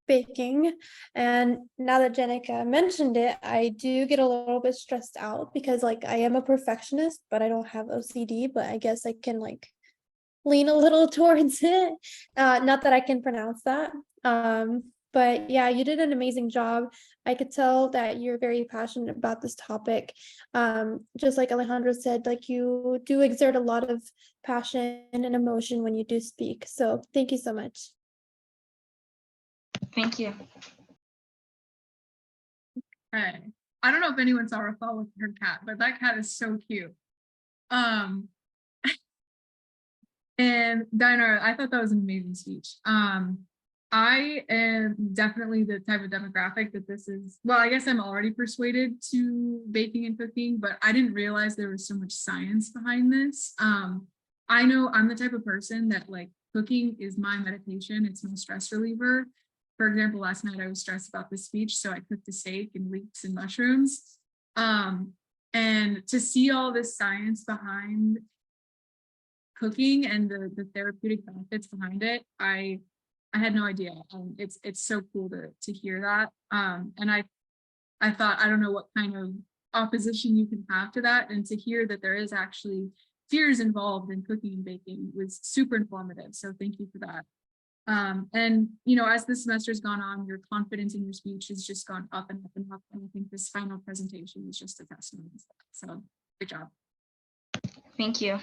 baking. And now that Jenica mentioned it, I do get a little bit stressed out because like I am a perfectionist, but I don't have OCD, but I guess I can like lean a little towards it. Not that I can pronounce that. But yeah, you did an amazing job. I could tell that you're very passionate about this topic. Just like Alejandro said, like you do exert a lot of passion and emotion when you do speak. So thank you so much. Thank you. Okay. I don't know if anyone saw Rafal with her cat, but that cat is so cute. And Dayanara, I thought that was an amazing speech. I am definitely the type of demographic that this is, well, I guess I'm already persuaded to baking and cooking, but I didn't realize there was so much science behind this. I know I'm the type of person that like cooking is my meditation. It's my stress reliever. For example, last night I was stressed about this speech, so I cooked a steak and leeks and mushrooms. And to see all this science behind cooking and the therapeutic benefits behind it, I had no idea. It's so cool to hear that. And I thought, I don't know what kind of opposition you can have to that, and to hear that there is actually fears involved in cooking and baking was super informative. So thank you for that. And you know, as the semester's gone on, your confidence in your speech has just gone up and up and up. And I think this final presentation is just a testament to that. So good job. Thank you.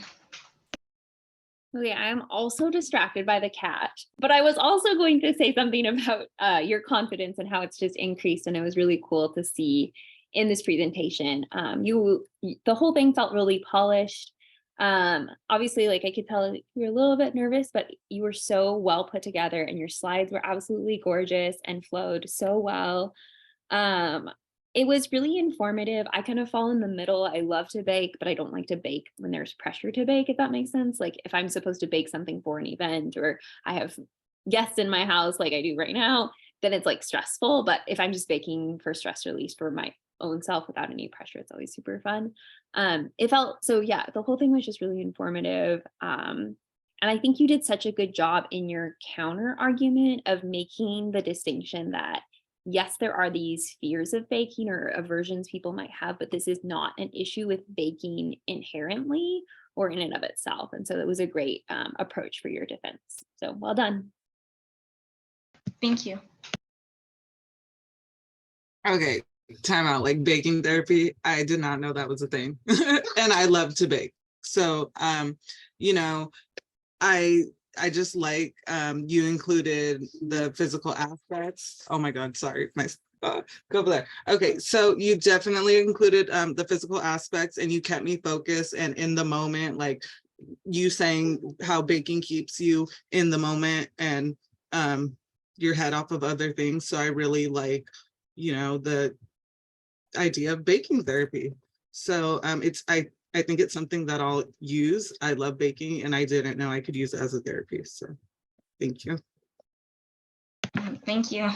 Okay, I'm also distracted by the cat, but I was also going to say something about your confidence and how it's just increased, and it was really cool to see in this presentation. The whole thing felt really polished. Obviously, like I could tell you were a little bit nervous, but you were so well put together, and your slides were absolutely gorgeous and flowed so well. It was really informative. I kind of fall in the middle. I love to bake, but I don't like to bake when there's pressure to bake, if that makes sense. Like if I'm supposed to bake something for an event, or I have guests in my house like I do right now, then it's like stressful. But if I'm just baking for stress release for my own self without any pressure, it's always super fun. It felt, so yeah, the whole thing was just really informative. And I think you did such a good job in your counter argument of making the distinction that yes, there are these fears of baking or aversions people might have, but this is not an issue with baking inherently or in and of itself. And so it was a great approach for your defense. So well done. Thank you. Okay, time out. Like baking therapy, I did not know that was a thing. And I love to bake. So, you know, I just like you included the physical aspects. Oh my God, sorry, my go over there. Okay, so you definitely included the physical aspects, and you kept me focused and in the moment, like you saying how baking keeps you in the moment and your head off of other things. So I really like, you know, the idea of baking therapy. So I think it's something that I'll use. I love baking, and I didn't know I could use it as a therapy. So thank you. Thank you.